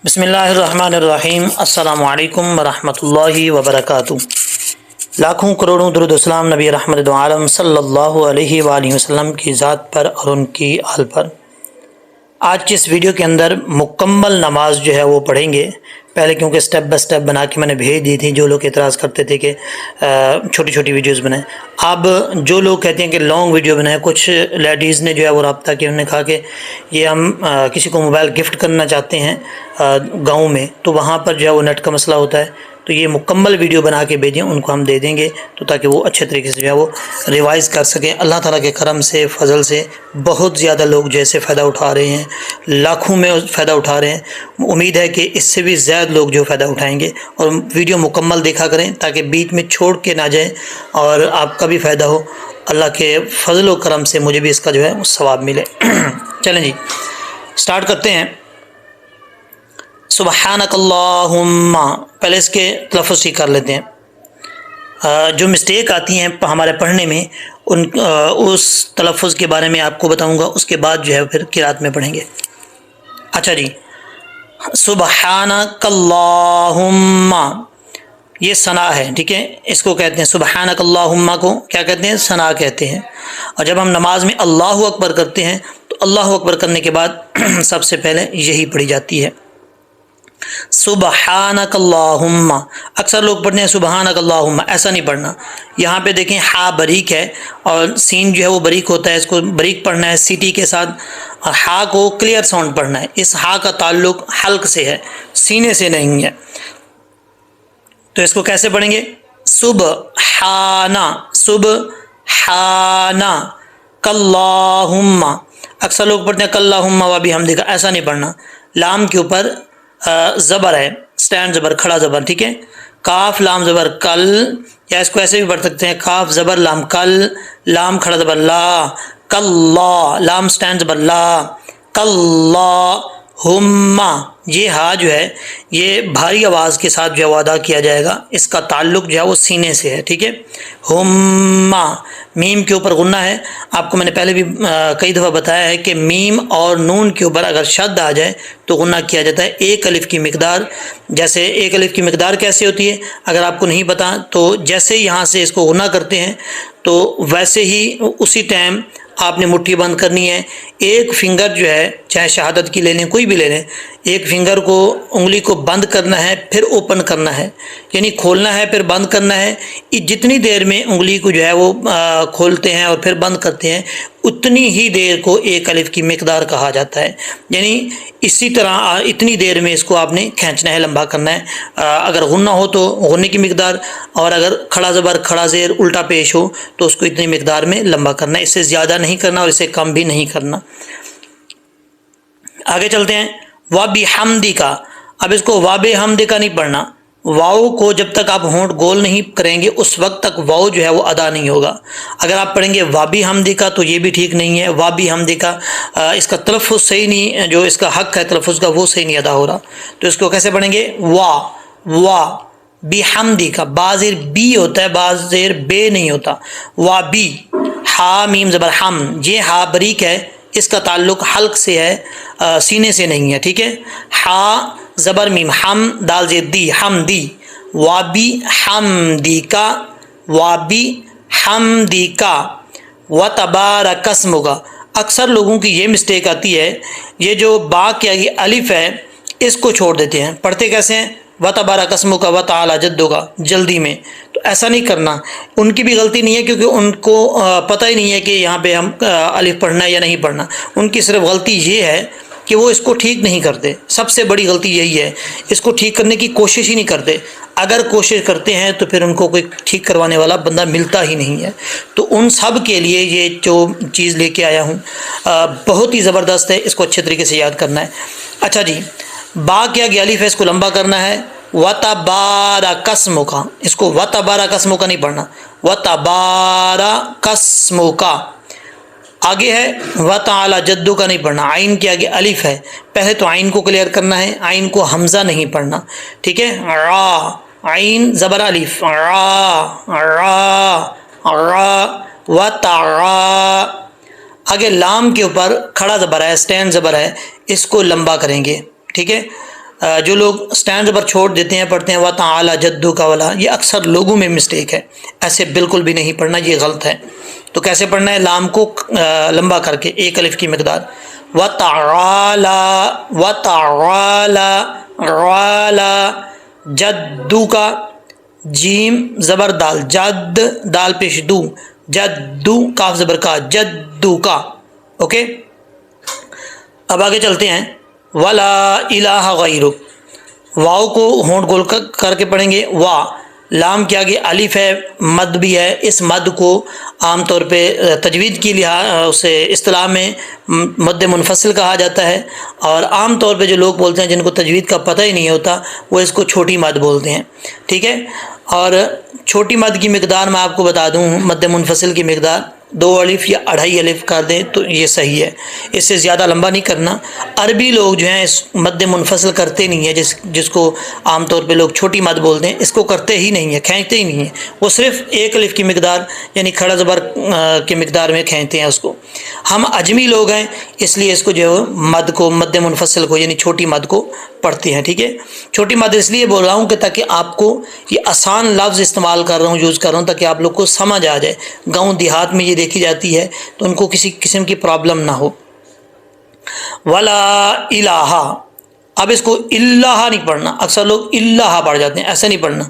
بسم اللہ الرحمن الرحیم۔ السلام علیکم ورحمۃ اللہ وبرکاتہ۔ لاکھوں کروڑوں درود و سلام نبی رحمت دو عالم صلی اللہ علیہ وآلہ وسلم کی ذات پر اور ان کی آل پر۔ آج کی اس ویڈیو کے اندر مکمل نماز جو ہے وہ پڑھیں گے۔ پہلے کیونکہ سٹیپ بائی سٹیپ بنا کے میں نے بھیج دی تھی، جو لوگ اعتراض کرتے تھے کہ چھوٹی چھوٹی ویڈیوز بنائیں۔ اب جو لوگ کہتے ہیں کہ لانگ ویڈیو بنائیں، کچھ لیڈیز نے جو ہے وہ رابطہ کیا، انہوں نے کہا کہ یہ ہم کسی کو موبائل گفٹ کرنا چاہتے ہیں گاؤں میں، تو وہاں پر جو ہے وہ نیٹ کا مسئلہ ہوتا ہے، تو یہ مکمل ویڈیو بنا کے بھیجیں، ان کو ہم دے دیں گے تو تاکہ وہ اچھے طریقے سے جو ہے وہ ریوائز کر سکیں۔ اللہ تعالیٰ کے کرم سے، فضل سے بہت زیادہ لوگ جیسے فائدہ اٹھا رہے ہیں، لاکھوں میں فائدہ اٹھا رہے ہیں۔ امید ہے کہ اس سے بھی زیادہ لوگ جو فائدہ اٹھائیں گے، اور ویڈیو مکمل دیکھا کریں تاکہ بیچ میں چھوڑ کے نہ جائیں اور آپ کا بھی فائدہ ہو۔ اللہ کے فضل و کرم سے مجھے بھی اس کا جو ہے ثواب ملے۔ چلیں جی سٹارٹ کرتے ہیں۔ سبحانک اللہم، پہلے اس کے تلفظ ہی کر لیتے ہیں۔ جو مسٹیک آتی ہیں ہمارے پڑھنے میں، اس تلفظ کے بارے میں آپ کو بتاؤں گا، اس کے بعد جو ہے پھر قرات میں پڑھیں گے۔ اچھا جی، سبحانک اللہم یہ ثنا ہے، ٹھیک ہے، اس کو کہتے ہیں سبحانک اللہم کو کیا کہتے ہیں؟ ثنا کہتے ہیں۔ اور جب ہم نماز میں اللہ اکبر کرتے ہیں تو اللہ اکبر کرنے کے بعد سب سے پہلے یہی پڑھی جاتی ہے، سبحانک اللہم۔ اکثر لوگ پڑھتے ہیں سبحانک اللہم، ایسا نہیں پڑھنا۔ یہاں پہ دیکھیں ہا باریک ہے اور سین جو ہے وہ باریک ہوتا ہے، اس کو باریک پڑھنا ہے سیٹی کے ساتھ، اور ہا کو کلیئر ساؤنڈ پڑھنا ہے۔ اس ہا کا تعلق حلق سے ہے، سینے سے نہیں ہے۔ تو اس کو کیسے پڑھیں گے؟ سبحانہ، سبحانہ کاللہم۔ اکثر لوگ پڑھتے ہیں کاللہم و بحمدک، ایسا نہیں پڑھنا۔ لام کے اوپر زبر ہے، سٹینڈ زبر، کھڑا زبر، ٹھیک ہے۔ کاف لام زبر کل، یا اس کو ایسے بھی پڑھ سکتے ہیں کاف زبر لام کل، لام کھڑا زبر لا، کاللہ، لام سٹینڈ زبر لا، کاللہم۔ یہ ہا جو ہے یہ بھاری آواز کے ساتھ جو ہے وہ ادا کیا جائے گا، اس کا تعلق جو ہے وہ سینے سے ہے، ٹھیک ہے۔ ہما، میم کے اوپر غنہ ہے۔ آپ کو میں نے پہلے بھی کئی دفعہ بتایا ہے کہ میم اور نون کے اوپر اگر شد آ جائے تو غنہ کیا جاتا ہے ایک الف کی مقدار۔ جیسے ایک الف کی مقدار کیسے ہوتی ہے اگر آپ کو نہیں پتا، تو جیسے یہاں سے اس کو غنہ کرتے ہیں تو ویسے ہی اسی ٹائم آپ نے مٹھی بند کرنی ہے۔ ایک فنگر جو ہے، چاہے شہادت کی لے لیں، کوئی بھی لے لیں، ایک فنگر کو، انگلی کو بند کرنا ہے پھر اوپن کرنا ہے، یعنی کھولنا ہے پھر بند کرنا ہے۔ جتنی دیر میں انگلی کو جو ہے وہ کھولتے ہیں اور پھر بند کرتے ہیں، اتنی ہی دیر کو ایک الف کی مقدار کہا جاتا ہے۔ یعنی اسی طرح اتنی دیر میں اس کو آپ نے کھینچنا ہے، لمبا کرنا ہے۔ اگر غنہ ہو تو غنے کی مقدار، اور اگر کھڑا زبر کھڑا زیر الٹا پیش ہو تو اس کو اتنی مقدار میں لمبا کرنا ہے، اس سے زیادہ نہیں کرنا اور اس سے کم بھی نہیں کرنا۔ آگے چلتے ہیں۔ وَبِحَمْدِكَ، اب اس کو وَبِحَمْدِكَ نہیں پڑھنا۔ واؤ کو جب تک آپ ہونٹ گول نہیں کریں گے اس وقت تک واؤ جو ہے وہ ادا نہیں ہوگا۔ اگر آپ پڑھیں گے وَبِحَمْدِكَ تو یہ بھی ٹھیک نہیں ہے۔ وَبِحَمْدِكَ اس کا تلفظ صحیح نہیں، جو اس کا حق ہے تلفظ کا وہ صحیح نہیں ادا ہو رہا، تو اس کو کیسے پڑھیں گے؟ بِحَمْدِكَ، با زیر بی ہوتا ہے، با زیر بے نہیں ہوتا۔ وَبِی، ہا میم زبر ہم، یہ ہا باریک ہے، اس کا تعلق حلق سے ہے، سینے سے نہیں ہے، ٹھیک ہے۔ ہا زبر میم ہم، دال زیر دی، ہم دی۔ وابی حمدیکا، وابی حمدیکا، وتبارک اسمک۔ اکثر لوگوں کی یہ مسٹیک آتی ہے، یہ جو با کے آگے الف ہے اس کو چھوڑ دیتے ہیں، پڑھتے کیسے ہیں؟ وتبارک اسمک وتعالی جدک، جلدی میں۔ تو ایسا نہیں کرنا، ان کی بھی غلطی نہیں ہے کیونکہ ان کو پتہ ہی نہیں ہے کہ یہاں پہ ہم الف پڑھنا ہے یا نہیں پڑھنا۔ ان کی صرف غلطی یہ ہے کہ وہ اس کو ٹھیک نہیں کرتے، سب سے بڑی غلطی یہی ہے، اس کو ٹھیک کرنے کی کوشش ہی نہیں کرتے۔ اگر کوشش کرتے ہیں تو پھر ان کو کوئی ٹھیک کروانے والا بندہ ملتا ہی نہیں ہے۔ تو ان سب کے لیے یہ جو چیز لے کے آیا ہوں بہت ہی زبردست ہے، اس کو اچھے طریقے سے یاد کرنا ہے۔ اچھا جی، با کے آگے الف ہے، اس کو لمبا کرنا ہے۔ وَتَبَارَكَ اسْمُكَ، اس کو وَتَبَارَكَ اسْمُكَ نہیں پڑھنا، وَتَبَارَكَ اسْمُكَ۔ آگے ہے وَتَعَالَى جَدُّكَ نہیں پڑھنا، عین کے آگے الف ہے، پہلے تو عین کو کلیئر کرنا ہے، عین کو حمزہ نہیں پڑھنا، ٹھیک ہے۔ را، عین زبر الف، را را را، وَتَعَا۔ آگے لام کے اوپر کھڑا زبر ہے، سٹینڈ زبر ہے، اس کو لمبا کریں گے، ٹھیک ہے۔ جو لوگ سٹینڈ پر چھوڑ دیتے ہیں پڑھتے ہیں و تعالی جدو کا ولا، یہ اکثر لوگوں میں مسٹیک ہے، ایسے بالکل بھی نہیں پڑھنا، یہ غلط ہے۔ تو کیسے پڑھنا ہے؟ لام کو لمبا کر کے ایک الف کی مقدار، و تعالی جدو کا، جیم زبر دال، جد دال پیش دو، جدو کاف زبر کا، جدو کا، اوکے۔ اب آگے چلتے ہیں، ولا الہ غیرک، واؤ کو ہونٹ گول کر کے پڑھیں گے، وا لام کے آگے الف ہے، مد بھی ہے، اس مد کو عام طور پہ تجوید کی لحاظ اسے اصطلاح میں مد منفصل کہا جاتا ہے، اور عام طور پہ جو لوگ بولتے ہیں جن کو تجوید کا پتہ ہی نہیں ہوتا وہ اس کو چھوٹی مد بولتے ہیں، ٹھیک ہے۔ اور چھوٹی مد کی مقدار میں آپ کو بتا دوں، مد منفصل کی مقدار 2 الف یا 2.5 الف کر دیں تو یہ صحیح ہے، اس سے زیادہ لمبا نہیں کرنا۔ عربی لوگ جو ہیں اس مد منفصل کرتے نہیں ہیں، جس کو عام طور پہ لوگ چھوٹی مد بولتے ہیں، اس کو کرتے ہی نہیں ہیں، کھینچتے ہی نہیں ہیں، وہ صرف 1 الف کی مقدار یعنی کھڑا زبر کی مقدار میں کھینچتے ہیں اس کو۔ ہم اجمی لوگ ہیں اس لیے اس کو جو مد کو، مد منفصل کو یعنی چھوٹی مد کو پڑھتے ہیں، ٹھیک ہے۔ چھوٹی مد اس لیے بول رہا ہوں کہ تاکہ آپ کو یہ آسان لفظ استعمال کر رہا ہوں، یوز کر رہا ہوں، تاکہ آپ لوگ کو سمجھ آ جائے۔ گاؤں دیہات میں یہ دیکھی جاتی ہے تو ان کو کسی قسم کی پرابلم نہ ہو۔ ولا الہ، اب اس کو اللہ نہیں پڑھنا، اکثر لوگ اللہ پڑھ جاتے ہیں، ایسا نہیں پڑھنا۔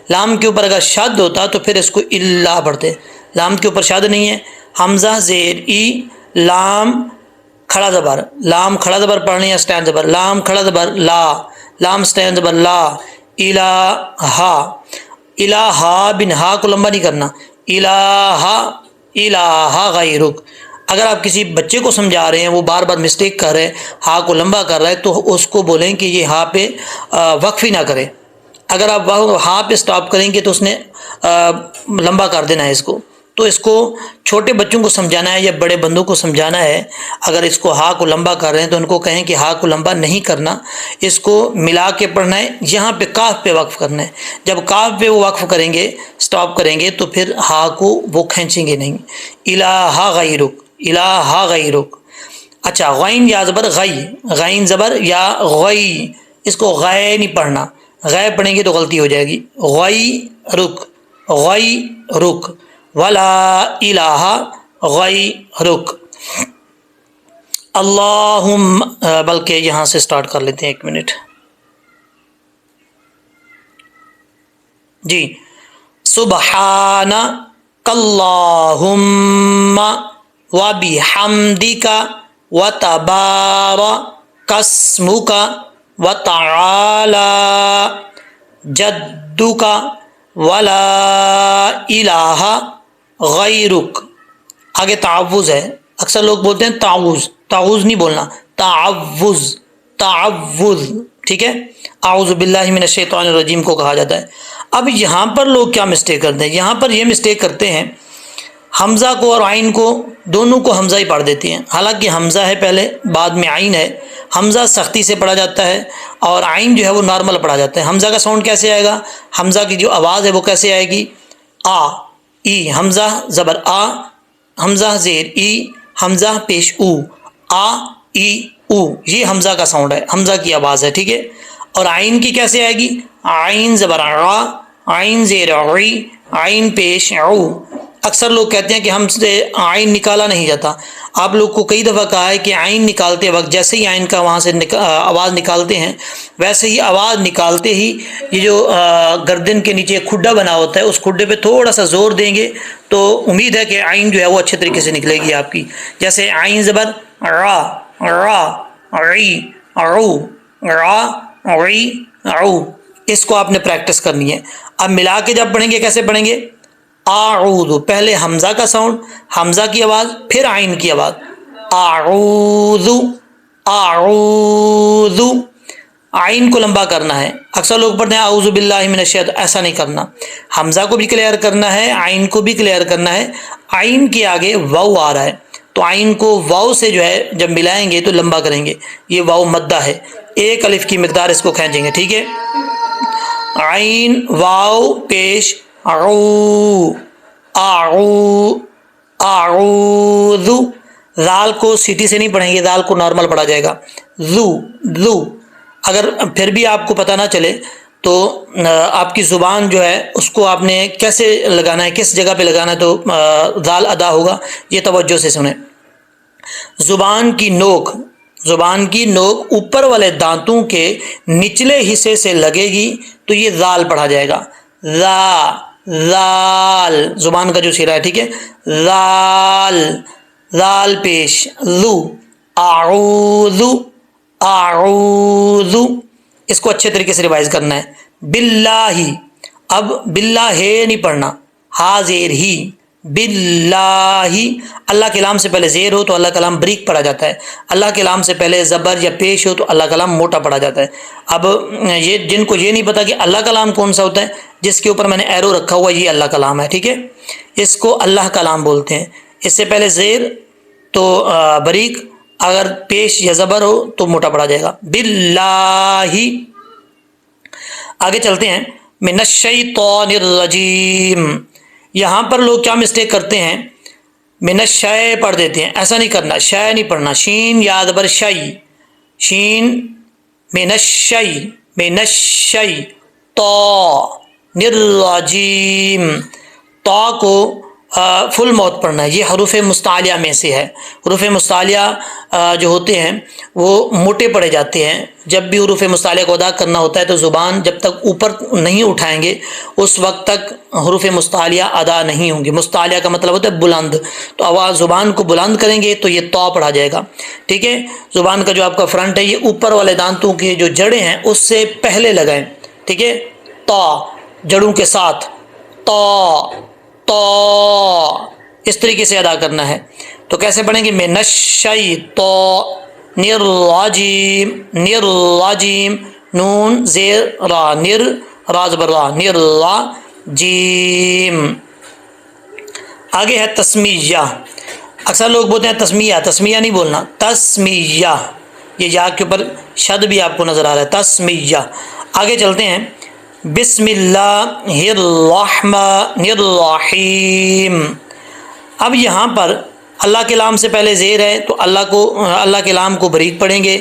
لام کے اوپر اگر شد ہوتا تو پھر اس کو اللہ پڑھتے، لام کے اوپر شد نہیں ہے، حمزہ زیر ای، لام کھڑا زبر، لام کھڑا زبر پڑھنے یا سٹینڈ زبر، لام کھڑا زبر لا، لام سٹینڈ زبر لا، الہ، الہ بن ہا کو لمبا نہیں کرنا، الہ غیرک۔ اگر آپ کسی بچے کو سمجھا رہے ہیں، وہ بار بار مسٹیک کر رہے ہیں، ہا کو لمبا کر رہا ہے، تو اس کو بولیں کہ یہ ہا پہ وقف ہی نہ کرے۔ اگر آپ ہا پہ سٹاپ کریں گے تو اس نے لمبا کر دینا ہے اس کو۔ تو اس کو چھوٹے بچوں کو سمجھانا ہے یا بڑے بندوں کو سمجھانا ہے، اگر اس کو ہا کو لمبا کر رہے ہیں تو ان کو کہیں کہ ہا کو لمبا نہیں کرنا، اس کو ملا کے پڑھنا ہے، یہاں پہ کاف پہ وقف کرنا ہے۔ جب کاف پہ وہ وقف کریں گے، سٹاپ کریں گے، تو پھر ہا کو وہ کھینچیں گے نہیں۔ الہ غیرک، الہ غیرک۔ اچھا، غین یا زبر غی، غین زبر یا غی، اس کو غی نہیں پڑھنا، غی پڑھیں گے تو غلطی ہو جائے گی۔ غی رک، غی رک، ولا الہ غیرک۔ اللہم، بلکہ یہاں سے سٹارٹ کر لیتے ہیں، 1 منٹ جی۔ سبحانک اللہم وبحمدک وتبارک اسمک وتعالی جدک ولا الہ غیرک۔ آگے تعوذ ہے، اکثر لوگ بولتے ہیں تعوذ، تعوذ نہیں بولنا، تعوذ، تعوذ، ٹھیک ہے۔ اعوذ باللہ من الشیطان الرجیم کو کہا جاتا ہے۔ اب یہاں پر لوگ کیا مسٹیک کرتے ہیں؟ یہاں پر یہ مسٹیک کرتے ہیں، حمزہ کو اور عین کو دونوں کو حمزہ ہی پڑھ دیتے ہیں، حالانکہ حمزہ ہے پہلے، بعد میں عین ہے۔ حمزہ سختی سے پڑھا جاتا ہے اور عین جو ہے وہ نارمل پڑھا جاتا ہے۔ حمزہ کا ساؤنڈ کیسے آئے گا؟ حمزہ کی جو آواز ہے وہ کیسے آئے گی؟ آ، ای، حمزہ زبر آ، حمزہ زیر ای، حمزہ پیش او، آ ای او، یہ حمزہ کا ساؤنڈ ہے، حمزہ کی آواز ہے، ٹھیک ہے۔ اور عین کی کیسے آئے گی؟ عین زبر ع، عین زیر عی، عین پیش عو۔ اکثر لوگ کہتے ہیں کہ ہم سے عین نکالا نہیں جاتا۔ آپ لوگ کو کئی دفعہ کہا ہے کہ عین نکالتے وقت جیسے ہی عین کا وہاں سے آواز نکالتے ہیں، ویسے ہی آواز نکالتے ہی یہ جو گردن کے نیچے کھڈا بنا ہوتا ہے، اس کھڈے پہ تھوڑا سا زور دیں گے تو امید ہے کہ عین جو ہے وہ اچھے طریقے سے نکلے گی آپ کی۔ جیسے عین زبر را، را، عی، عو، را، عی، عو، اس کو آپ نے پریکٹس کرنی ہے۔ اب ملا کے جب پڑھیں گے کیسے پڑھیں گے؟ اعوذ، پہلے حمزہ کا ساؤنڈ، حمزہ کی آواز، پھر عین کی آواز، اعوذ، اعوذ، عین کو لمبا کرنا ہے۔ اکثر لوگ پڑھتے ہیں اعوذ باللہ من الشیطان، ایسا نہیں کرنا، حمزہ کو بھی کلیئر کرنا ہے، عین کو بھی کلیئر کرنا ہے۔ عین کے آگے واو آ رہا ہے تو عین کو واو سے جو ہے جب ملائیں گے تو لمبا کریں گے، یہ واو مدہ ہے، 1 الف کی مقدار اس کو کھینچیں گے، ٹھیک ہے۔ عین واو پیش عو، اعو، اعوذ، ذال کو سیٹی سے نہیں پڑھیں گے، ذال کو نارمل پڑھا جائے گا، ذو، ذو۔ اگر پھر بھی آپ کو پتہ نہ چلے تو آپ کی زبان جو ہے اس کو آپ نے کیسے لگانا ہے، کس جگہ پہ لگانا ہے تو ذال ادا ہوگا. یہ توجہ سے سنیں. زبان کی نوک اوپر والے دانتوں کے نچلے حصے سے لگے گی تو یہ ذال پڑھا جائے گا. ذال زبان کا جو سرا ہے، ٹھیک ہے. ذال پیش ذو. اعوذ اس کو اچھے طریقے سے ریوائز کرنا ہے. باللہ، اب باللہ نہیں پڑھنا، ہا زیر ہی. باللہ، اللہ کے لام سے پہلے زیر ہو تو اللہ کا لام بریک پڑھا جاتا ہے. اللہ کے لام سے پہلے زبر یا پیش ہو تو اللہ کا لام موٹا پڑھا جاتا ہے. اب یہ جن کو یہ نہیں پتا کہ اللہ کا لام کون سا ہوتا ہے، جس کے اوپر میں نے ایرو رکھا ہوا یہ اللہ کا لام ہے، ٹھیک ہے. اس کو اللہ کا لام بولتے ہیں. اس سے پہلے زیر تو بریک، اگر پیش یا زبر ہو تو موٹا پڑھا جائے گا. باللہ. آگے چلتے ہیں. من الشیطان الرجیم. یہاں پر لوگ کیا مسٹیک کرتے ہیں، من الشے پڑھ دیتے ہیں. ایسا نہیں کرنا، شے نہیں پڑھنا. شین یا زبر شی، شین. من الشی الرجیم. تا کو فل موت پڑھنا ہے. یہ حروف مستعلیہ میں سے ہے. حروف مستعلیہ جو ہوتے ہیں وہ موٹے پڑے جاتے ہیں. جب بھی حروف مستعلیہ کو ادا کرنا ہوتا ہے تو زبان جب تک اوپر نہیں اٹھائیں گے اس وقت تک حروف مستعلیہ ادا نہیں ہوں گے. مستعلیہ کا مطلب ہوتا ہے بلند، تو آواز زبان کو بلند کریں گے تو یہ تا پڑھا جائے گا، ٹھیک ہے. زبان کا جو آپ کا فرنٹ ہے یہ اوپر والے دانتوں کی جو جڑیں ہیں اس سے پہلے لگائیں، ٹھیک ہے. تا جڑوں کے ساتھ، تا اس طریقے سے ادا کرنا ہے. تو کیسے پڑھیں گے، من الشیطان الرجیم. نون زیر را، را زبر را، جیم. آگے ہے تسمیہ. اکثر لوگ بولتے ہیں تسمیہ نہیں بولنا، تسمیہ. یہ یا کے اوپر شد بھی آپ کو نظر آ رہا ہے، تسمیہ. آگے چلتے ہیں. بسم اللہ الرحمن الرحیم. اب یہاں پر اللہ کے لام سے پہلے زیر ہے تو اللہ کے لام کو بریک پڑھیں گے.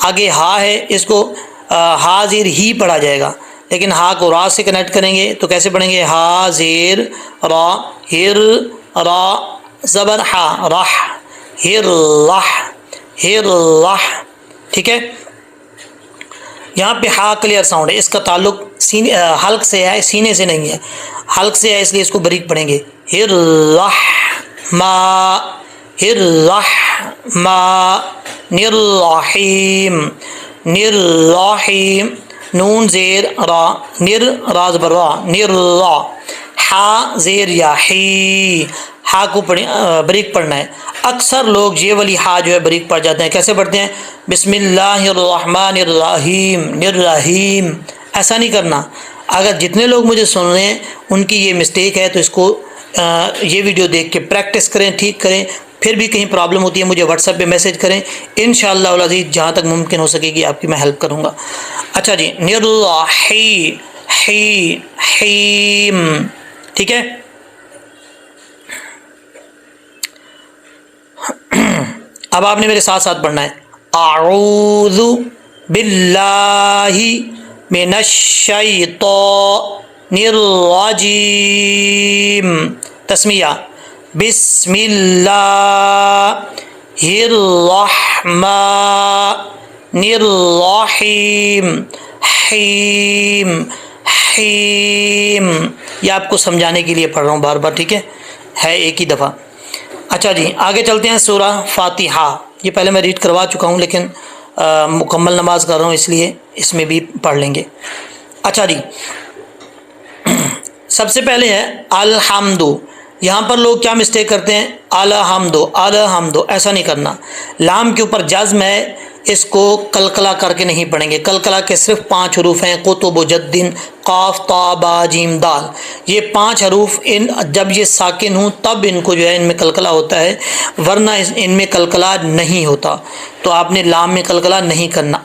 آگے ہا ہے، اس کو ہا زیر ہی پڑھا جائے گا، لیکن ہا کو را سے کنیکٹ کریں گے تو کیسے پڑھیں گے، ہا زیر را، ہر را زبر ہا، راہ، ہر راہ، ٹھیک ہے. یہاں پہ ہا کلیئر ساؤنڈ ہے، اس کا تعلق حلق سے ہے، سینے سے نہیں ہے. حلق سے ہے اس لیے اس کو بریک پڑھیں گے. الرحیم. نون زیر را، را زبر را، را. ہا زیر یا ہی، ہا کو بریک پڑھنا ہے. اکثر لوگ یہ والی ہا جو ہے بریک پڑھ جاتے ہیں. کیسے پڑھتے ہیں، بسم اللہ الرحمن الرحیم. ایسا نہیں کرنا. اگر جتنے لوگ مجھے سن رہے ہیں ان کی یہ مسٹیک ہے تو اس کو یہ ویڈیو دیکھ کے پریکٹس کریں، ٹھیک کریں. پھر بھی کہیں پرابلم ہوتی ہے مجھے واٹس ایپ پہ میسج کریں، انشاءاللہ العزیز جہاں تک ممکن ہو سکے گی آپ کی میں ہیلپ کروں گا. اچھا جی، حیم، ٹھیک ہے. اب آپ نے میرے ساتھ ساتھ پڑھنا ہے. اعوذ باللہ من الشیطان الرجیم. تسمیہ. بسم اللہ الرحمن الرحیم. حیم. یہ آپ کو سمجھانے کے لیے پڑھ رہا ہوں بار بار، ٹھیک ہے ایک ہی دفعہ. اچھا جی، آگے چلتے ہیں. سورہ فاتحہ. یہ پہلے میں ریڈ کروا چکا ہوں لیکن مکمل نماز کر رہا ہوں اس لیے اس میں بھی پڑھ لیں گے. اچھا جی، سب سے پہلے ہے الحمد. یہاں پر لوگ کیا مسٹیک کرتے ہیں، الحمد ایسا نہیں کرنا. لام کے اوپر جزم ہے، اس کو کلکلا کر کے نہیں پڑھیں گے. کلکلا کے صرف 5 حروف ہیں، قطب و جدن، قاف تا با جیم دال. یہ 5 حروف جب یہ ساکن ہوں تب ان کو جو ہے ان میں کلکلا ہوتا ہے، ورنہ ان میں کلکلا نہیں ہوتا. تو آپ نے لام میں کلکلا نہیں کرنا.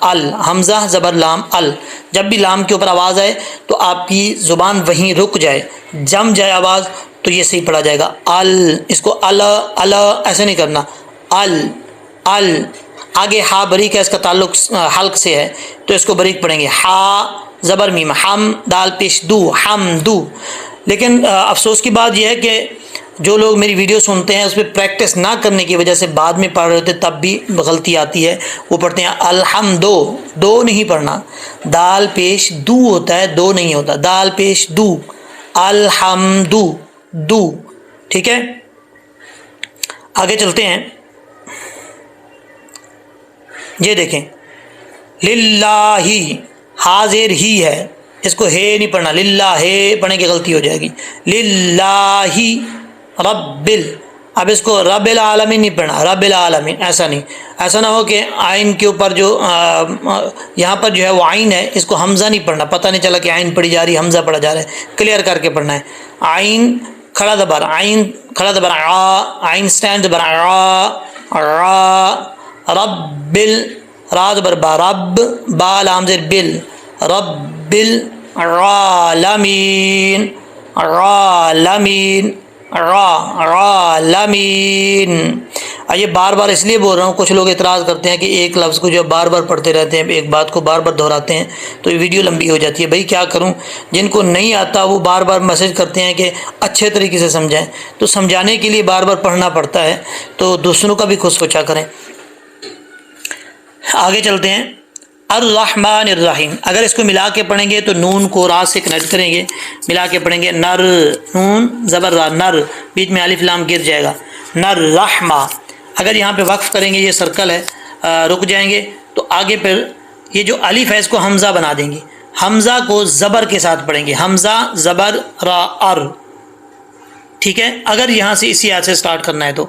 حمزہ زبر لام ال. جب بھی لام کے اوپر آواز آئے تو آپ کی زبان وہیں رک جائے، جم جائے آواز تو یہ صحیح پڑھا جائے گا. اس کو ایسے نہیں کرنا. آگے ہا بریک ہے، اس کا تعلق حلق سے ہے تو اس کو بریک پڑھیں گے، ہا زبر میم، ہم دال پیش دو، ہم دو۔ لیکن افسوس کی بات یہ ہے کہ جو لوگ میری ویڈیو سنتے ہیں اس پہ پریکٹس نہ کرنے کی وجہ سے بعد میں پڑھ رہے ہوتے تب بھی غلطی آتی ہے، وہ پڑھتے ہیں الحمدو، دو نہیں پڑھنا، دال پیش دو ہوتا ہے، دو نہیں ہوتا، دال پیش دو، الحمدو، دو، ٹھیک ہے۔ آگے چلتے ہیں، یہ دیکھیں للہ، حاضر ہی ہے، اس کو ہے نہیں پڑھنا، للہ ہے پڑھنے کی غلطی ہو جائے گی، للہ رب اب اس کو رب العالمین نہیں پڑھنا، رب العالمین ایسا نہیں، ایسا نہ ہو کہ آئین کے اوپر جو یہاں پر جو ہے وہ آئین ہے، اس کو حمزہ نہیں پڑھنا، پتہ نہیں چلا کہ آئین پڑھی جا رہی ہے، حمزہ پڑھا جا رہا ہے، کلیئر کر کے پڑھنا ہے۔ آئین کھڑا زبر، آئین کھڑا زبر آ، آئین سٹینڈ زبر آ، را، رب را زبر با، رب با لام زیر بل، رب العالمین، عالمین، عالمین۔ یہ بار بار اس لیے بول رہا ہوں، کچھ لوگ اعتراض کرتے ہیں کہ ایک لفظ کو جو بار بار پڑھتے رہتے ہیں، ایک بات کو بار بار دہراتے ہیں تو یہ ویڈیو لمبی ہو جاتی ہے۔ بھائی کیا کروں، جن کو نہیں آتا وہ بار بار میسج کرتے ہیں کہ اچھے طریقے سے سمجھائیں، تو سمجھانے کے لیے بار بار پڑھنا پڑتا ہے، تو دوسروں کا بھی خود سوچا کریں۔ آگے چلتے ہیں، الرحمن الرحیم، اگر اس کو ملا کے پڑھیں گے تو نون کو را سے کنیکٹ کریں گے، ملا کے پڑھیں گے، نر، نون زبر را، نر، بیچ میں الف لام گر جائے گا، نر رحمہ۔ اگر یہاں پہ وقف کریں گے، یہ سرکل ہے، رک جائیں گے تو آگے پھر یہ جو الف ہے اس کو حمزہ بنا دیں گے، حمزہ کو زبر کے ساتھ پڑھیں گے، حمزہ زبر را ار، ٹھیک ہے۔ اگر یہاں سے اسی آیت سے سٹارٹ کرنا ہے تو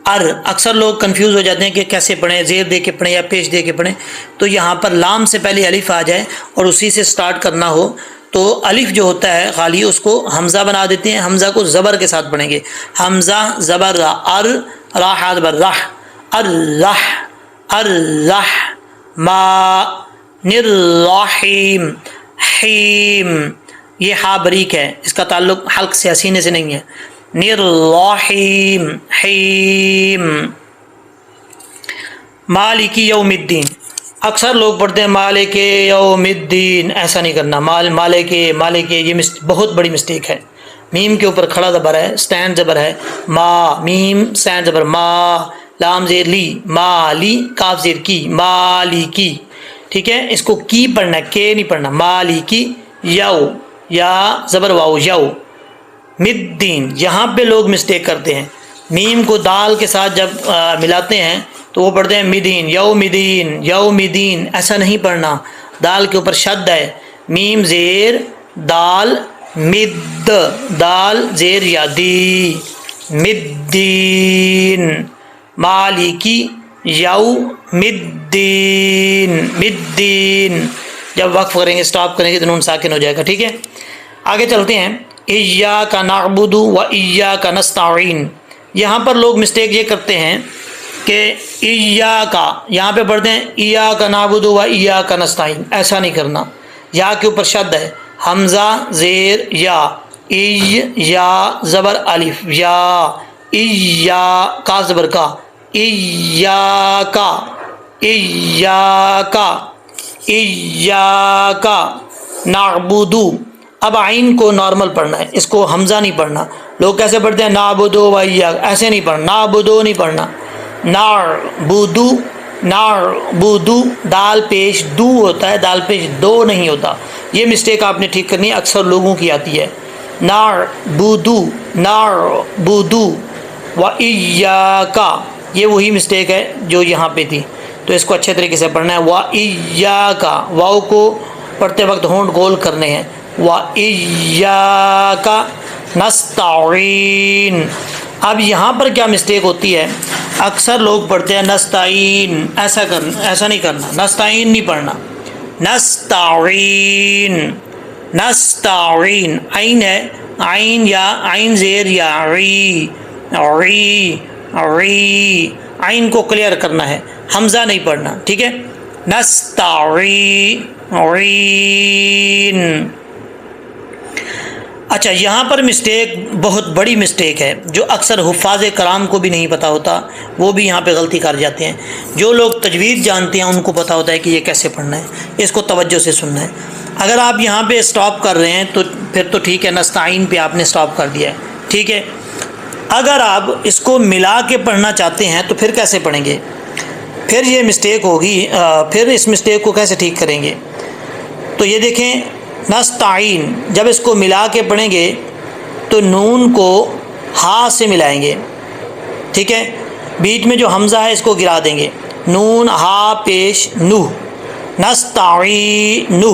اکثر لوگ کنفیوز ہو جاتے ہیں کہ کیسے پڑھیں، زیر دے کے پڑھیں یا پیش دے کے پڑھیں، تو یہاں پر لام سے پہلے الف آ جائے اور اسی سے سٹارٹ کرنا ہو تو الف جو ہوتا ہے خالی اس کو حمزہ بنا دیتے ہیں، حمزہ کو زبر کے ساتھ پڑھیں گے، حمزہ زبر را، راہ زبر راہ، الرح، الرح ما، نررحیم، حیم، یہ ہا بریک ہے، اس کا تعلق حلق سے، سینے سے نہیں ہے، نررحیم، حیم۔ مالک یوم الدین، اکثر لوگ پڑھتے ہیں مالک یوم الدین، ایسا نہیں کرنا، مالک، یہ بہت بڑی مسٹیک ہے، میم کے اوپر کھڑا زبر ہے، سٹینڈ زبر ہے، ما، میم سٹینڈ زبر ما، لام زیر لی، مالی، کاف زیر کی، مالی کی، ٹھیک ہے۔ اس کو کی پڑھنا ہے، کے نہیں پڑھنا، مالی کی، یو، یا زبر واؤ، یو، مدین، یہاں پہ لوگ مسٹیک کرتے ہیں، میم کو دال کے ساتھ جب ملاتے ہیں تو وہ پڑھتے ہیں مدین، یومدین، یومدین، ایسا نہیں پڑھنا، دال کے اوپر شد ہے، میم زیر دال مد، دال زیر یا دی، مدین، مالکی یوم الدین، مدین، جب وقف کریں گے سٹاپ کریں گے تو نون ساکن ہو جائے گا، ٹھیک ہے۔ آگے چلتے ہیں، ایاک نعبد و ایاک نستعین، یہاں پر لوگ مسٹیک یہ کرتے ہیں کہ ایاک، یہاں پہ پڑھتے ہیں ایاک نعبد و ایاک نستعین، ایسا نہیں کرنا، یا کے اوپر شد ہے، حمزہ زیر یا، یا زبر الف، یا، کا زبر کا، ایاک، ایاک، ایاک نعبد، اب عین کو نارمل پڑھنا ہے، اس کو حمزہ نہیں پڑھنا، لوگ کیسے پڑھتے ہیں نعبد و ایاک، ایسے نہیں پڑھنا، نعبد نہیں پڑھنا، نعبد، نعبد، دال پیش دو ہوتا ہے، دال پیش دو نہیں ہوتا، یہ مسٹیک آپ نے ٹھیک کرنی ہے، اکثر لوگوں کی آتی ہے، نعبد، نعبد و ایاک، یہ وہی مسٹیک ہے جو یہاں پہ تھی، تو اس کو اچھے طریقے سے پڑھنا ہے، و ایاک، واؤ کو پڑھتے وقت ہونٹ گول کرنے ہیں، و ایاک نستعین۔ اب یہاں پر کیا مسٹیک ہوتی ہے، اکثر لوگ پڑھتے ہیں نستعین، ایسا نہیں کرنا، نستعین نہیں پڑھنا، نستعین، نستعین، عین ہے، عین یا عین زیر یا، ری، ری، ری، عین کو کلیئر کرنا ہے، حمزہ نہیں پڑھنا، ٹھیک ہے، نستعین۔ اچھا یہاں پر مسٹیک بہت بڑی مسٹیک ہے جو اکثر حفاظ کرام کو بھی نہیں پتہ ہوتا، وہ بھی یہاں پہ غلطی کر جاتے ہیں۔ جو لوگ تجوید جانتے ہیں ان کو پتہ ہوتا ہے کہ یہ کیسے پڑھنا ہے، اس کو توجہ سے سننا ہے۔ اگر آپ یہاں پہ سٹاپ کر رہے ہیں تو پھر تو ٹھیک ہے، نستعین پہ آپ نے سٹاپ کر دیا ہے، ٹھیک ہے۔ اگر آپ اس کو ملا کے پڑھنا چاہتے ہیں تو پھر کیسے پڑھیں گے؟ پھر یہ مسٹیک ہوگی، پھر اس مسٹیک کو کیسے ٹھیک کریں گے؟ تو یہ دیکھیں، نستعین جب اس کو ملا کے پڑھیں گے تو نون کو ہا سے ملائیں گے، ٹھیک ہے۔ بیچ میں جو حمزہ ہے اس کو گرا دیں گے، نون ہا پیش نو، نستعین نو،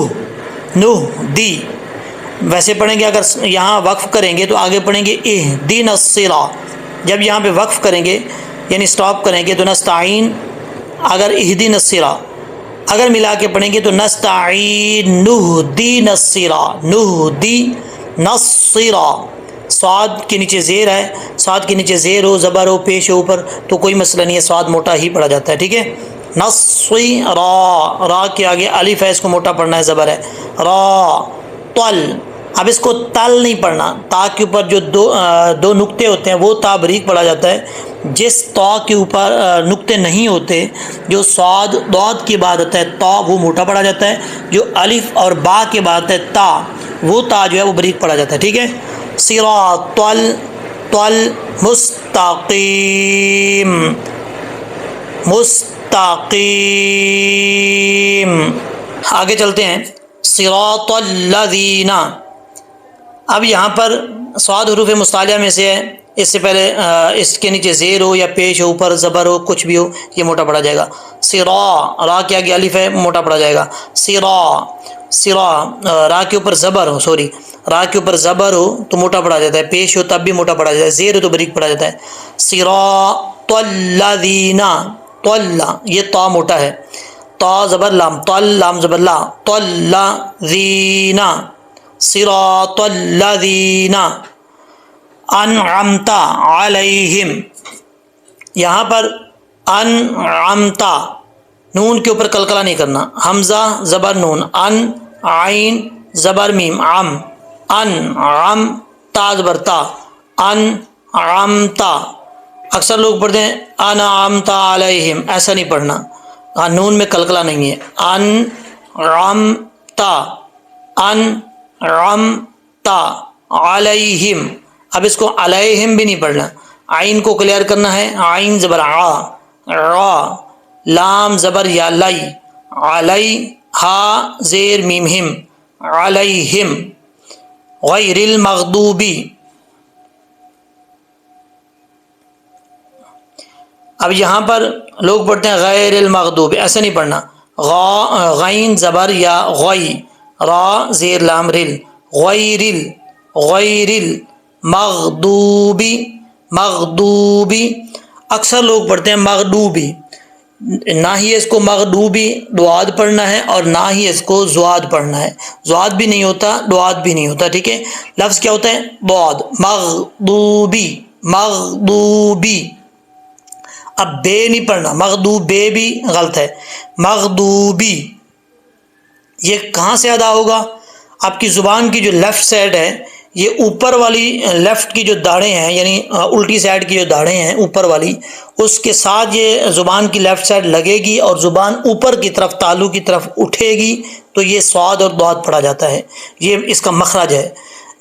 نو دی ویسے پڑھیں گے۔ اگر یہاں وقف کریں گے تو آگے پڑھیں گے اہدنا الصراط، جب یہاں پہ وقف کریں گے یعنی سٹاپ کریں گے تو نستعین، اگر اہدنا الصراط اگر ملا کے پڑھیں گے تو نستعین نہدینا الصراط، نہدینا الصراط۔ صاد کے نیچے زیر ہے، صاد کے نیچے زیر ہو، زبر ہو، پیش ہو اوپر تو کوئی مسئلہ نہیں ہے، صاد موٹا ہی پڑھا جاتا ہے، ٹھیک ہے۔ نصیرا، را کے آگے الف ہے، اس کو موٹا پڑھنا ہے، زبر ہے، را طل۔ اب اس کو تل نہیں پڑھنا، تا کے اوپر جو دو نقطے ہوتے ہیں وہ تا بریک پڑھا جاتا ہے۔ جس تا کے اوپر نقطے نہیں ہوتے، جو صاد ضاد کے بعد آتا ہے تا، وہ موٹا پڑھا جاتا ہے۔ جو الف اور با کے بعد آتا ہے تا، وہ تا جو ہے وہ بریک پڑھا جاتا ہے، ٹھیک ہے۔ صراط طل مستقیم، مستقیم۔ آگے چلتے ہیں، صراط الذین۔ اب یہاں پر صاد حروف مستعلیہ میں سے ہے، اس سے پہلے اس کے نیچے زیر ہو یا پیش ہو، اوپر زبر ہو، کچھ بھی ہو، یہ موٹا پڑا جائے گا۔ صرا، را کے آگے الف ہے، موٹا پڑا جائے گا، صرا صرا۔ را کے اوپر زبر ہو، سوری، را کے اوپر زبر ہو تو موٹا پڑا جاتا ہے، پیش ہو تب بھی موٹا پڑا جاتا ہے، زیر ہو تو بریک پڑا جاتا ہے۔ صراط الذین، طل، یہ تا موٹا ہے، تا زبر لام، طل لام زبر لا، طلذین، صراط الذین انعمت علیہم۔ یہاں پر انعمت، نون کے اوپر قلقلہ نہیں کرنا، حمزہ زبر نون، ان عین زبر میم، عم، انعم تا زبر تا، انعمت۔ اکثر لوگ پڑھتے ہیں انعمت علیہم، ایسا نہیں پڑھنا، نون میں قلقلہ نہیں ہے، انعمت، انعمت علیہم۔ اب اس کو علیہم بھی نہیں پڑھنا، عین کو کلیئر کرنا ہے، عین زبر عا، را، لام زبر یا لی، علی، ہا زیر میم ہم، علیہم، غیر المغضوبی۔ اب یہاں پر لوگ پڑھتے ہیں غیر المغضوب، ایسا نہیں پڑھنا، غین زبر یا غی، را زیر لام رل، غیر المغضوبی، مغضوبی۔ اکثر لوگ پڑھتے ہیں مغضوبی، نہ ہی اس کو مغضوبی دعاد پڑھنا ہے اور نہ ہی اس کو زواد پڑھنا ہے، زواد بھی نہیں ہوتا، دعاد بھی نہیں ہوتا، ٹھیک ہے۔ لفظ کیا ہوتا ہے؟ بعد، مغضوبی، مغضوبی۔ اب بے نہیں پڑھنا، مغضوب بے بھی غلط ہے، مغضوبی۔ یہ کہاں سے ادا ہوگا؟ آپ کی زبان کی جو لیفٹ سائڈ ہے، یہ اوپر والی لیفٹ کی جو داڑیں ہیں، یعنی الٹی سائڈ کی جو داڑیں ہیں اوپر والی، اس کے ساتھ یہ زبان کی لیفٹ سائڈ لگے گی اور زبان اوپر کی طرف تالو کی طرف اٹھے گی تو یہ صاد اور ضاد پڑھا جاتا ہے، یہ اس کا مخرج ہے۔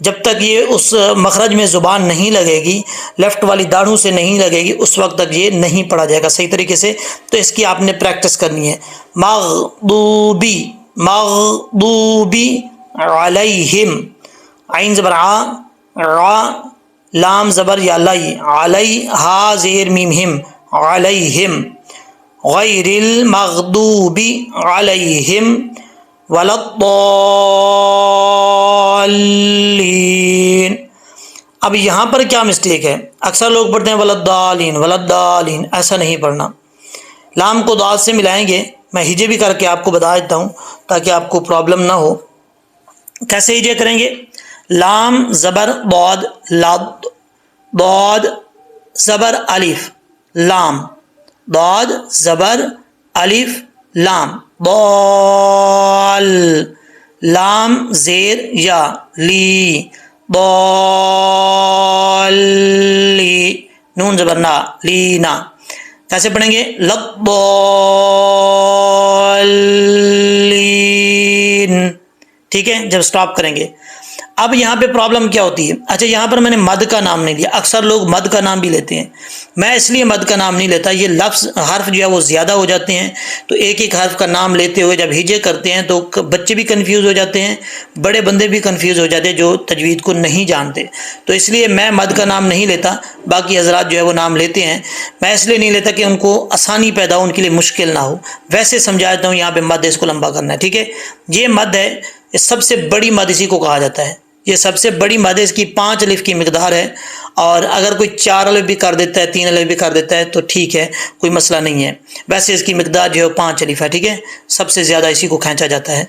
جب تک یہ اس مخرج میں زبان نہیں لگے گی، لیفٹ والی داڑھوں سے نہیں لگے گی، اس وقت تک یہ نہیں پڑھا جائے گا صحیح طریقے سے۔ تو اس کی آپ نے پریکٹس کرنی ہے، مغضوبی، مغضوبی علیہم، عین زبر آ، را، لام زبر یا لی، علی، ہا زیر میم ہم، علیہم، غیر المغضوب علیہم ولا الضالین۔ اب یہاں پر کیا مسٹیک ہے؟ اکثر لوگ پڑھتے ہیں ولا الضالین، ولا الضالین، ایسا نہیں پڑھنا، لام کو دال سے ملائیں گے۔ میں ہجے بھی کر کے آپ کو بتا دیتا ہوں تاکہ آپ کو پرابلم نہ ہو۔ کیسے ہجے کریں گے؟ لام زبر ضاد، لاد، ضاد زبر الف، لام، ضاد زبر الف لام، ضال، لام زیر یا لی، ضالی، نون زبر نا، لینا. کیسے پڑھیں گے؟ لضالین. ٹھیک ہے، جب سٹاپ کریں گے. اب یہاں پہ پرابلم کیا ہوتی ہے؟ اچھا یہاں پر میں نے مد کا نام نہیں لیا. اکثر لوگ مد کا نام بھی لیتے ہیں، میں اس لیے مد کا نام نہیں لیتا. یہ لفظ حرف جو ہے وہ زیادہ ہو جاتے ہیں، تو ایک ایک حرف کا نام لیتے ہوئے جب ہجے کرتے ہیں تو بچے بھی کنفیوز ہو جاتے ہیں، بڑے بندے بھی کنفیوز ہو جاتے ہیں جو تجوید کو نہیں جانتے. تو اس لیے میں مد کا نام نہیں لیتا، باقی حضرات جو ہے وہ نام لیتے ہیں. میں اس لیے نہیں لیتا کہ ان کو آسانی پیدا ہو، ان کے لیے مشکل نہ ہو. ویسے سمجھا دیتا ہوں، یہاں پہ مد اس کو لمبا کرنا ہے. ٹھیک ہے، یہ مد ہے، یہ سب سے بڑی مد اسی کو کہا جاتا ہے. یہ سب سے بڑی مد ہے، اس کی 5 الف کی مقدار ہے. اور اگر کوئی 4 الف بھی کر دیتا ہے، 3 الف بھی کر دیتا ہے تو ٹھیک ہے، کوئی مسئلہ نہیں ہے. ویسے اس کی مقدار جو ہے 5 الف ہے. ٹھیک ہے، سب سے زیادہ اسی کو کھینچا جاتا ہے.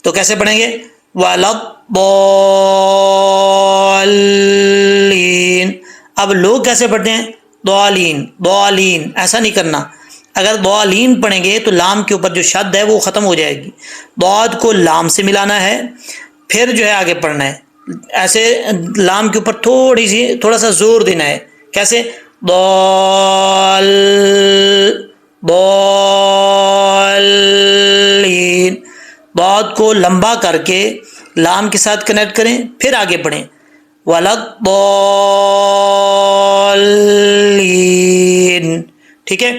تو کیسے پڑھیں گے؟ وَلَضَّالِّينَ. اب لوگ کیسے پڑھتے ہیں؟ ضالین، ضالین، ایسا نہیں کرنا. اگر ضالین پڑھیں گے تو لام کے اوپر جو شد ہے وہ ختم ہو جائے گی. ضاد کو لام سے ملانا ہے، پھر جو ہے آگے پڑھنا ہے. ایسے لام کے اوپر تھوڑا سا زور دینا ہے. کیسے؟ ضالین. ضاد کو لمبا کر کے لام کے ساتھ کنیکٹ کریں، پھر آگے پڑھیں. وَلَضَّالِّينَ. ٹھیک ہے،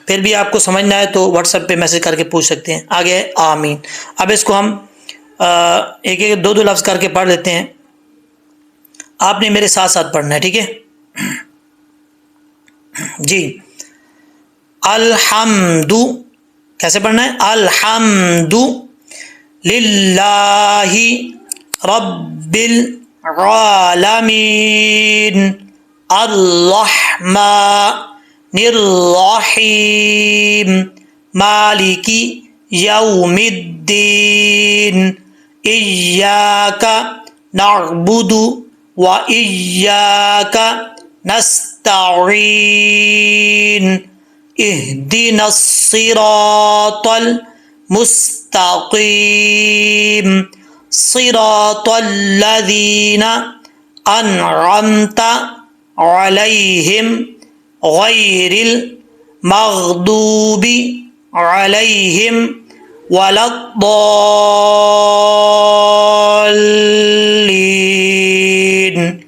پھر بھی آپ کو سمجھنا ہے تو واٹس ایپ پہ میسج کر کے پوچھ سکتے ہیں. آگے ہے آمین. اب اس کو ہم ایک ایک 2 لفظ کر کے پڑھ لیتے ہیں. آپ نے میرے ساتھ ساتھ پڑھنا ہے. ٹھیک ہے جی. الحمد، کیسے پڑھنا ہے؟ الحمد للہ رب العالمین الرحمن الرحیم مالک یوم الدین ایاک نعبد و ایاک نستعین اہدنا الصراط المستقیم صراط الذین انعمت علیہم غیر المغضوب علیہم ولا الضالین.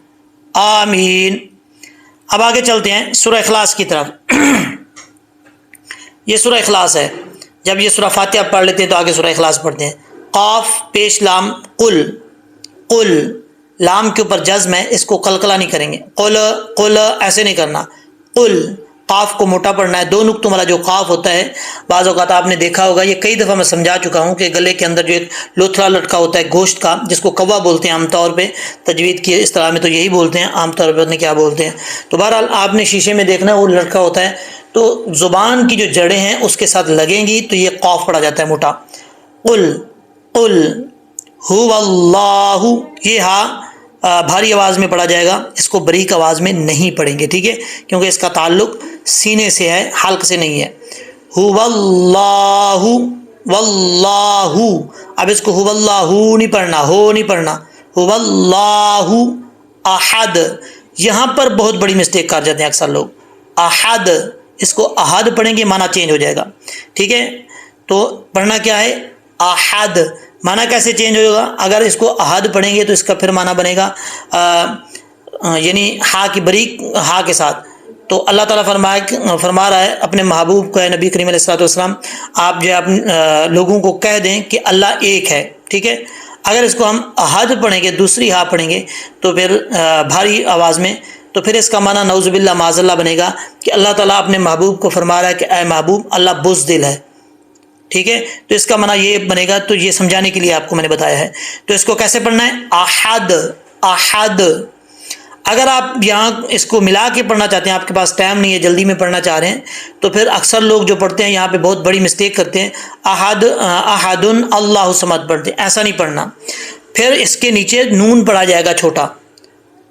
آمین. اب آگے چلتے ہیں سورہ اخلاص کی طرف. یہ سورہ اخلاص ہے. جب یہ سورہ فاتحہ پڑھ لیتے ہیں تو آگے سورہ اخلاص پڑھتے ہیں. قاف پیش لام قل، قل لام کے اوپر جزم ہے، اس کو قلقلہ نہیں کریں گے. قل، قل ایسے نہیں کرنا. قل، قاف کو موٹا پڑھنا ہے. 2 نقطوں والا جو قاف ہوتا ہے، بعض اوقات آپ نے دیکھا ہوگا، یہ کئی دفعہ میں سمجھا چکا ہوں کہ گلے کے اندر جو ایک لوتھڑا لٹکا ہوتا ہے گوشت کا، جس کو کوا بولتے ہیں عام طور پہ، تجوید کی اصطلاح میں تو یہی بولتے ہیں، عام طور پہ پتہ نہیں کیا بولتے ہیں. تو بہرحال آپ نے شیشے میں دیکھنا ہے وہ لٹکا ہوتا ہے، تو زبان کی جو جڑیں ہیں اس کے ساتھ لگیں گی تو یہ قاف پڑا جاتا ہے موٹا. قل، قل هو اللہ، یہ ہاں بھاری آواز میں پڑھا جائے گا، اس کو بریک آواز میں نہیں پڑھیں گے. ٹھیک ہے، کیونکہ اس کا تعلق سینے سے ہے، حلق سے نہیں ہے. هو اللہ، واللہ. اب اس کو هو اللہ نہیں پڑھنا، ہو نہیں پڑھنا. هو اللہ احد. یہاں پر بہت بڑی مسٹیک کر جاتے ہیں اکثر لوگ. احد، اس کو احد پڑھیں گے معنی چینج ہو جائے گا. ٹھیک ہے، تو پڑھنا کیا ہے؟ احد. معنی کیسے چینج ہوگا؟ اگر اس کو احد پڑھیں گے تو اس کا پھر معنی بنے گا یعنی ہا کی بریک ہا کے ساتھ. تو اللہ تعالیٰ فرما رہا ہے اپنے محبوب کو، نبی کریم علیہ الصلوۃ والسلام، آپ جو ہے لوگوں کو کہہ دیں کہ اللہ ایک ہے. ٹھیک ہے، اگر اس کو ہم احد پڑھیں گے، دوسری ہا پڑھیں گے تو پھر بھاری آواز میں، تو پھر اس کا معنی نعوذ باللہ معاذ اللہ بنے گا کہ اللہ تعالیٰ اپنے محبوب کو فرما رہا ہے کہ اے محبوب، اللہ بزدل ہے. ٹھیک ہے، تو اس کا معنی یہ بنے گا. تو یہ سمجھانے کے لیے آپ کو میں نے بتایا ہے. تو اس کو کیسے پڑھنا ہے؟ احد، احد. اگر آپ یہاں اس کو ملا کے پڑھنا چاہتے ہیں، آپ کے پاس ٹائم نہیں ہے، جلدی میں پڑھنا چاہ رہے ہیں، تو پھر اکثر لوگ جو پڑھتے ہیں یہاں پہ بہت بڑی مسٹیک کرتے ہیں، احد، احد اللہ صمد پڑھتے ہیں. ایسا نہیں پڑھنا. پھر اس کے نیچے نون پڑھا جائے گا چھوٹا.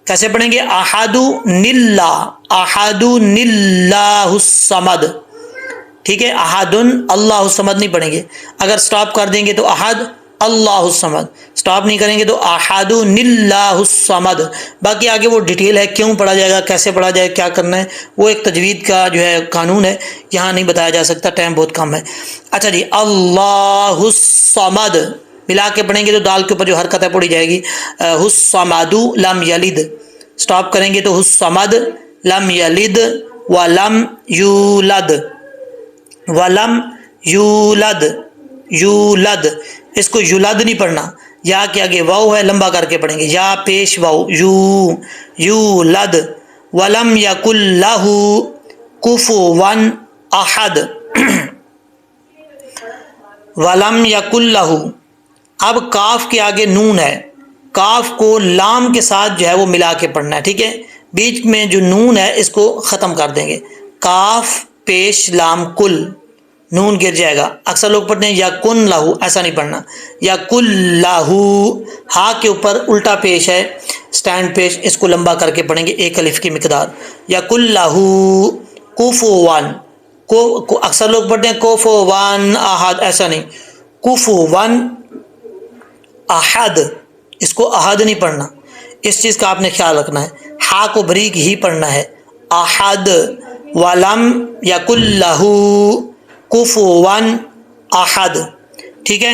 کیسے پڑھیں گے؟ احد نلہ، احد نلہ الصمد. ٹھیک ہے، احد اللہ الصمد نہیں پڑھیں گے. اگر سٹاپ کر دیں گے تو احد اللہ الصمد، سٹاپ نہیں کریں گے تو احد اللہ الصمد. باقی آگے وہ ڈیٹیل ہے، کیوں پڑھا جائے گا، کیسے پڑھا جائے، کیا کرنا ہے، وہ ایک تجوید کا جو ہے قانون ہے، یہاں نہیں بتایا جا سکتا، ٹائم بہت کم ہے. اچھا جی، اللہ الصمد ملا کے پڑھیں گے تو دال کے اوپر جو حرکت ہے پڑھی جائے گی. الصمد لم یلد، سٹاپ کریں گے تو الصمد لم یلد ولم یولد، ولم یولد، یولد، اس کو یولد نہیں پڑھنا، یا کے آگے واو ہے لمبا کر کے پڑھیں گے، یا پیش واو، یو، یولد. ولم یکن لہ کفوا احد، ولم یکن لہ. اب کاف کے آگے نون ہے، کاف کو لام کے ساتھ جو ہے وہ ملا کے پڑھنا ہے، ٹھیک ہے. بیچ میں جو نون ہے اس کو ختم کر دیں گے، کاف پیش لام کل، نون گر جائے گا. اکثر لوگ پڑھتے ہیں یا کن لاہو، ایسا نہیں پڑھنا، یا کل لاہو. ہا کے اوپر الٹا پیش ہے، سٹینڈ پیش، اس کو لمبا کر کے پڑھیں گے ایک الف کی مقدار. یا کل لاہو کوفوان، کو اکثر لوگ پڑھتے ہیں کوفوان احد، ایسا نہیں، کوفوان احد، اس کو احد نہیں پڑھنا، اس چیز کا آپ نے خیال رکھنا ہے. ہا کو بریک ہی پڑھنا ہے، احد. ولم یکن لہ کفوا احد، ٹھیک ہے.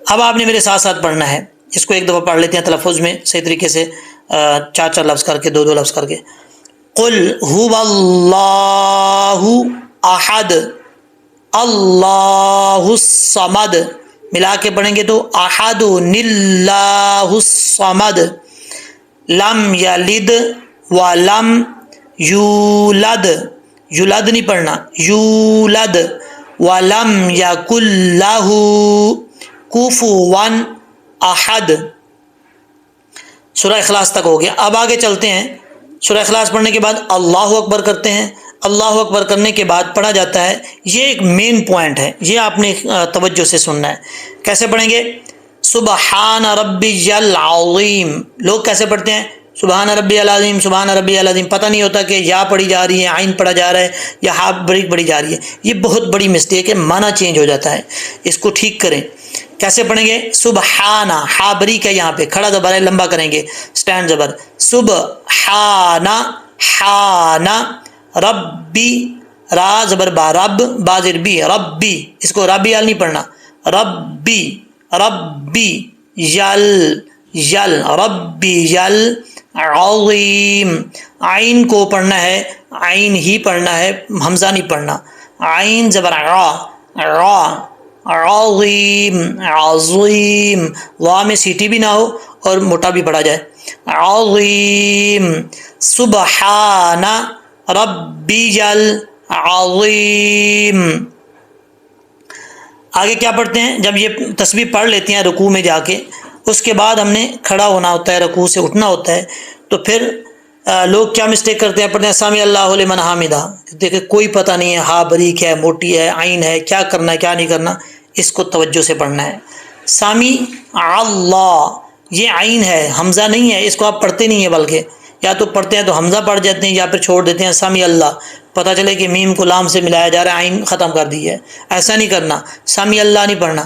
اب آپ نے میرے ساتھ ساتھ پڑھنا ہے، اس کو ایک دفعہ پڑھ لیتے ہیں تلفظ میں صحیح طریقے سے، چار چار لفظ کر کے، دو دو لفظ کر کے. قل هو اللہ احد اللہ الصمد، ملا کے پڑھیں گے تو احد اللہ الصمد، لم یلد ولم یولد، یولد نہیں پڑھنا، یولد. ولم یکن لہ کفوا احد. سورہ اخلاص تک ہو گیا. اب آگے چلتے ہیں، سورہ اخلاص پڑھنے کے بعد اللہ اکبر کرتے ہیں. اللہ اکبر کرنے کے بعد پڑھا جاتا ہے، یہ ایک مین پوائنٹ ہے، یہ آپ نے توجہ سے سننا ہے. کیسے پڑھیں گے؟ سبحان ربی العظیم. لوگ کیسے پڑھتے ہیں؟ سبحان ربی العظیم، سبحان ربی العظیم، پتہ نہیں ہوتا کہ یا پڑھی جا رہی ہے، عین پڑھا جا رہا ہے، یا ہا بریک پڑھی جا رہی ہے. یہ بہت بڑی مسٹیک ہے، معنی چینج ہو جاتا ہے، اس کو ٹھیک کریں. کیسے پڑھیں گے؟ سبحانہ، ہا بریک ہے یہاں پہ، کھڑا زبر ہے لمبا کریں گے، سٹینڈ زبر، سبحانہ، حانہ، ربی، را زبر با، رب، با زیر بی، ربی، اس کو ربی ال نہیں پڑھنا، ربی، ربی، یل، یل، ربی یل عظیم. عین کو پڑھنا ہے، عین ہی پڑھنا ہے، حمزہ نہیں پڑھنا. عین زبر را، را، عظیم، عظیم، وا میں سیٹی بھی نہ ہو اور موٹا بھی پڑھا جائے، عظیم. سبحان ربی العظیم. آگے کیا پڑھتے ہیں؟ جب یہ تسبیح پڑھ لیتے ہیں رکوع میں جا کے، اس کے بعد ہم نے کھڑا ہونا ہوتا ہے، رکوع سے اٹھنا ہوتا ہے. تو پھر لوگ کیا مسٹیک کرتے ہیں؟ پڑھتے ہیں سامی اللہ لمن حامدہ. دیکھیں کوئی پتہ نہیں ہے، ہا بریک ہے، موٹی ہے، عین ہے، کیا کرنا ہے کیا نہیں کرنا، اس کو توجہ سے پڑھنا ہے. سامی اللہ، یہ عین ہے، حمزہ نہیں ہے، اس کو آپ پڑھتے نہیں ہیں، بلکہ یا تو پڑھتے ہیں تو حمزہ پڑھ جاتے ہیں یا پھر چھوڑ دیتے ہیں. سامی اللہ، پتہ چلے کہ میم کو لام سے ملایا جا رہا ہے، عین ختم کر دی ہے، ایسا نہیں کرنا. سامی اللہ نہیں پڑھنا،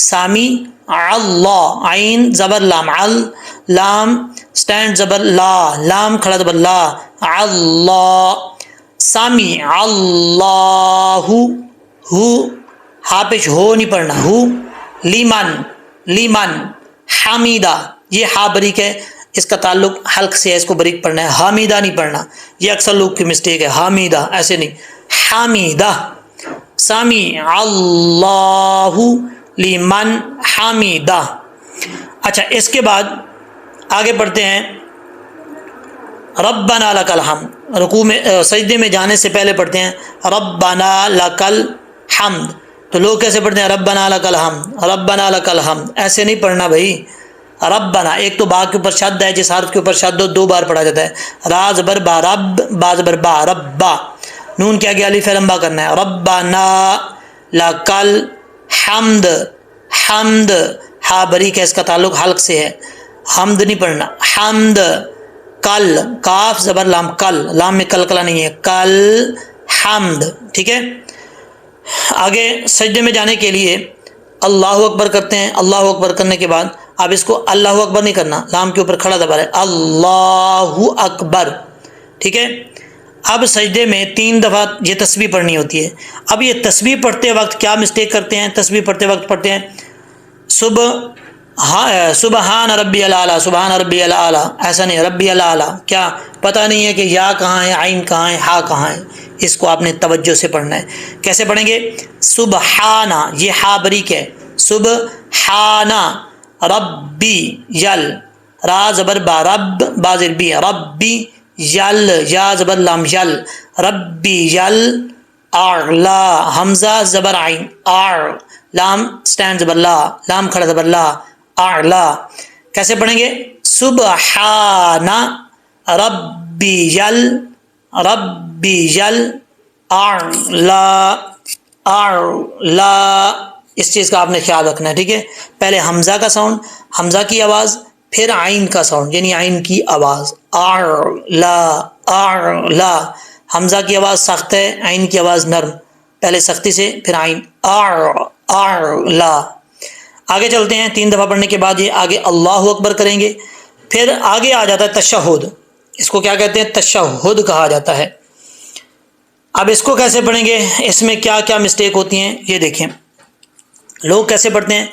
سامی اللہ، عین زبر لام، ال، لام سٹینڈ زبر لا، لام کھڑا زبر لا، اللہ. سامی اللہ، ہو، ہا پیش ہو نہیں پڑھنا، ہو، لیمن، لیمن، حمیدہ، یہ ہا بریک ہے، اس کا تعلق حلق سے ہے، اس کو بریک پڑھنا ہے. حمیدہ نہیں پڑھنا، یہ اکثر لوگ کی مسٹیک ہے، حمیدہ ایسے نہیں، حمیدہ. سامی اللہ لمن حمیدہ. اچھا، اس کے بعد آگے پڑھتے ہیں ربنا لک الحمد. رکوع میں سجدے میں جانے سے پہلے پڑھتے ہیں ربنا لک الحمد. تو لوگ کیسے پڑھتے ہیں؟ ربنا لک الحمد، ربنا لک الحمد، ایسے نہیں پڑھنا بھائی. ربنا، ایک تو با کے اوپر شد ہے، جس حرف کے اوپر شد ہو دو بار پڑھا جاتا ہے، را زبر با، رب، با زبر با، ربا. نون کیا گیا الف لمبا کرنا ہے، ربنا لک الحمد، حمد، ہا بریک ہے، اس کا تعلق حلق سے ہے، حمد نہیں پڑھنا، حمد. کل، کاف زبر لام، کل، لام میں کلکلا نہیں ہے، کل حمد. ٹھیک ہے. آگے سجدے میں جانے کے لیے اللہ اکبر کرتے ہیں، اللہ اکبر کرنے کے بعد اب اس کو اللہ اکبر نہیں کرنا، لام کے اوپر کھڑا زبر ہے، اللہ اکبر، ٹھیک ہے۔ اب سجدے میں 3 دفعہ یہ تسبیح پڑھنی ہوتی ہے۔ اب یہ تسبیح پڑھتے وقت کیا مسٹیک کرتے ہیں؟ تسبیح پڑھتے وقت پڑھتے ہیں سبحان ربی الاعلیٰ، سبحان ربی الاعلیٰ، ایسا نہیں، ربی الاعلیٰ، کیا پتہ نہیں ہے کہ یا کہاں ہے، عین کہاں ہے، ہا کہاں ہے، اس کو آپ نے توجہ سے پڑھنا ہے۔ کیسے پڑھیں گے؟ سبحانہ، یہ ہا بریک ہے، سبحانہ ربی یل، را زبر با، رب با زیر بی، ربی یل، یا زبر لام یل، ربی یل اعلی، حمزہ زبر عین، لام سٹینڈ زبر لا، لام کھڑا زبر لا، اعلی۔ کیسے پڑھیں گے؟ سبحان ربی یل، ربی یل اعلی، اعلی، اس چیز کا آپ نے خیال رکھنا ہے، ٹھیک ہے۔ پہلے حمزہ کا ساؤنڈ، حمزہ کی آواز، پھر عین کا ساؤنڈ یعنی عین کی آواز، اعلی، اعلی۔ حمزہ کی آواز سخت ہے، عین کی آواز نرم، پہلے سختی سے پھر عین، اعلی۔ آگے چلتے ہیں، 3 دفعہ پڑھنے کے بعد یہ آگے اللہ اکبر کریں گے، پھر آگے آ جاتا ہے تشہد، اس کو کیا کہتے ہیں؟ تشہد کہا جاتا ہے۔ اب اس کو کیسے پڑھیں گے؟ اس میں کیا کیا مسٹیک ہوتی ہیں یہ دیکھیں۔ لوگ کیسے پڑھتے ہیں؟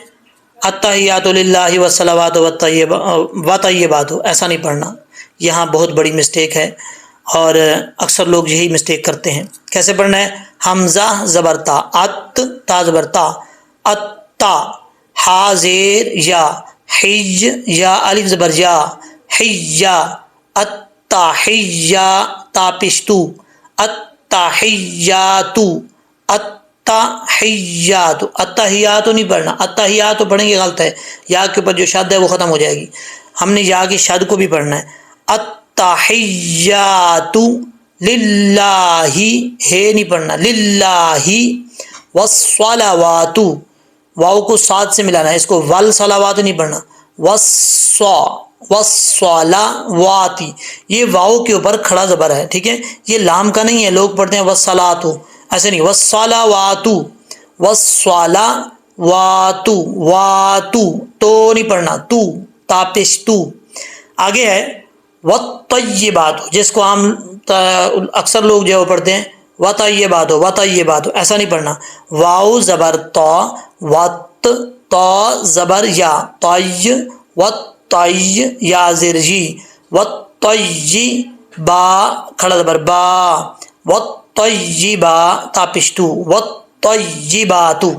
التحیات للہ والصلوات والطیبات، ایسا نہیں پڑھنا، یہاں بہت بڑی مسٹیک ہے اور اکثر لوگ یہی مسٹیک کرتے ہیں۔ کیسے پڑھنا ہے؟ حمزہ زبر تا، تا زبر تا، اتا، ہا زیر یا، حج یا الف زبر یا، حیا، التحیا، تا پشتو، التحیات، التحیات، التحیات نہیں پڑھنا، التحیات پڑھیں گے غلط ہے، یا کے اوپر جو شد ہے وہ ختم ہو جائے گی، ہم نے یا کی شد کو بھی پڑھنا ہے۔ التحیات للہ، ہے نہیں پڑھنا، للہ، والصلوات، واؤ کو صاد سے ملانا ہے، اس کو والصلوات نہیں پڑھنا، والصلوات، یہ واؤ کے اوپر کھڑا زبر ہے، ٹھیک ہے، یہ لام کا نہیں ہے، لوگ پڑھتے ہیں والصلاۃ، ایسے نہیں، والصلوات، والصلوات، واتو، تو نہیں پڑھنا، تو، تاپش تو۔ آگے ہے والطیبات، جس کو عام اکثر لوگ جو پڑھتے ہیں وطیبات، وطیبات، ایسا نہیں پڑھنا، واؤ زبر تو، وط، تو زبر یا، طی، وطی، یا زیر جی، وطی، با کھڑا زبر با، وطیبا، تاپشتو، وطیباتو۔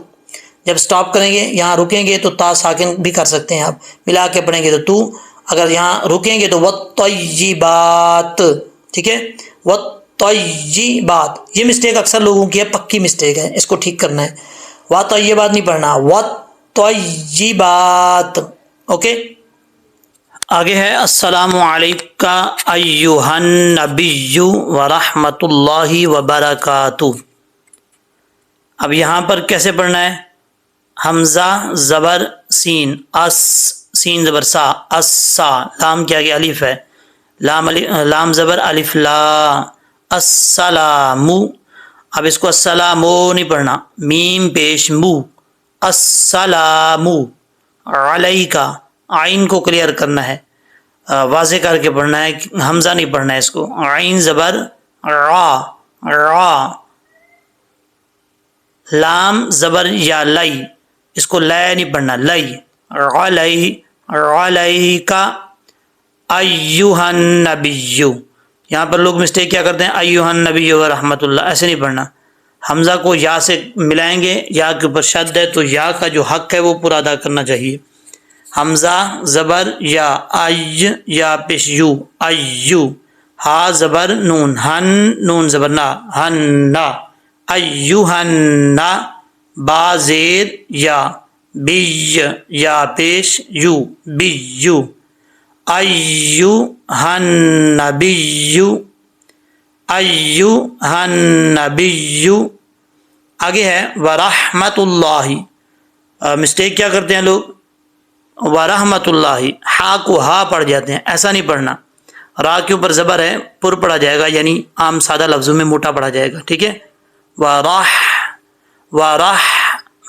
جب سٹاپ کریں گے، یہاں رکیں گے تو تا ساکن بھی کر سکتے ہیں آپ، ملا کے پڑھیں گے تو، اگر یہاں رکیں گے تو وطیبات، ٹھیک ہے، وطیبات۔ یہ مسٹیک اکثر لوگوں کی ہے، پکی مسٹیک ہے، اس کو ٹھیک کرنا ہے، وطیبات نہیں پڑھنا، وطیبات، اوکے۔ آگے ہے السلام علیکہ ایہا النبی ورحمۃ اللہ وبرکاتہ۔ اب یہاں پر کیسے پڑھنا ہے؟ حمزہ زبر سین، اس، سین زبر سا، اسا، لام کے آگے الف ہے، لام زبر الف لا، السلام، اب اس کو السلامو نہیں پڑھنا، میم پیش مو، السلام علیکہ، عین کو کلیئر کرنا ہے، واضح کر کے پڑھنا ہے، حمزہ نہیں پڑھنا ہے اس کو، عین زبر را، را، لام زبر یا لئی، اس کو لے نہیں پڑھنا، لئی، علی، علیکہ ایہا النبی، یہاں پر لوگ مسٹیک کیا کرتے ہیں؟ ایہا النبی ورحمۃ اللہ، ایسے نہیں پڑھنا، حمزہ کو یا سے ملائیں گے، یا کے اوپر شد ہے تو یا کا جو حق ہے وہ پورا ادا کرنا چاہیے، حمزہ زبر یا، ای، یا پیش یو، ایو، ہا زبر نون، ہن، نون زبر نا، ہن، ایہا النا، با زیر یا، بی، یا پیش یو، بیو، ایہا النبی، ایہا النبی۔ آگے ہے ورحمۃ اللہ، مسٹیک کیا کرتے ہیں لوگ؟ ورحمۃ اللہ، ہا کو ہا پڑھ جاتے ہیں، ایسا نہیں پڑھنا، را کے اوپر زبر ہے، پر پڑھا جائے گا، یعنی عام سادہ لفظوں میں موٹا پڑھا جائے گا، ٹھیک ہے،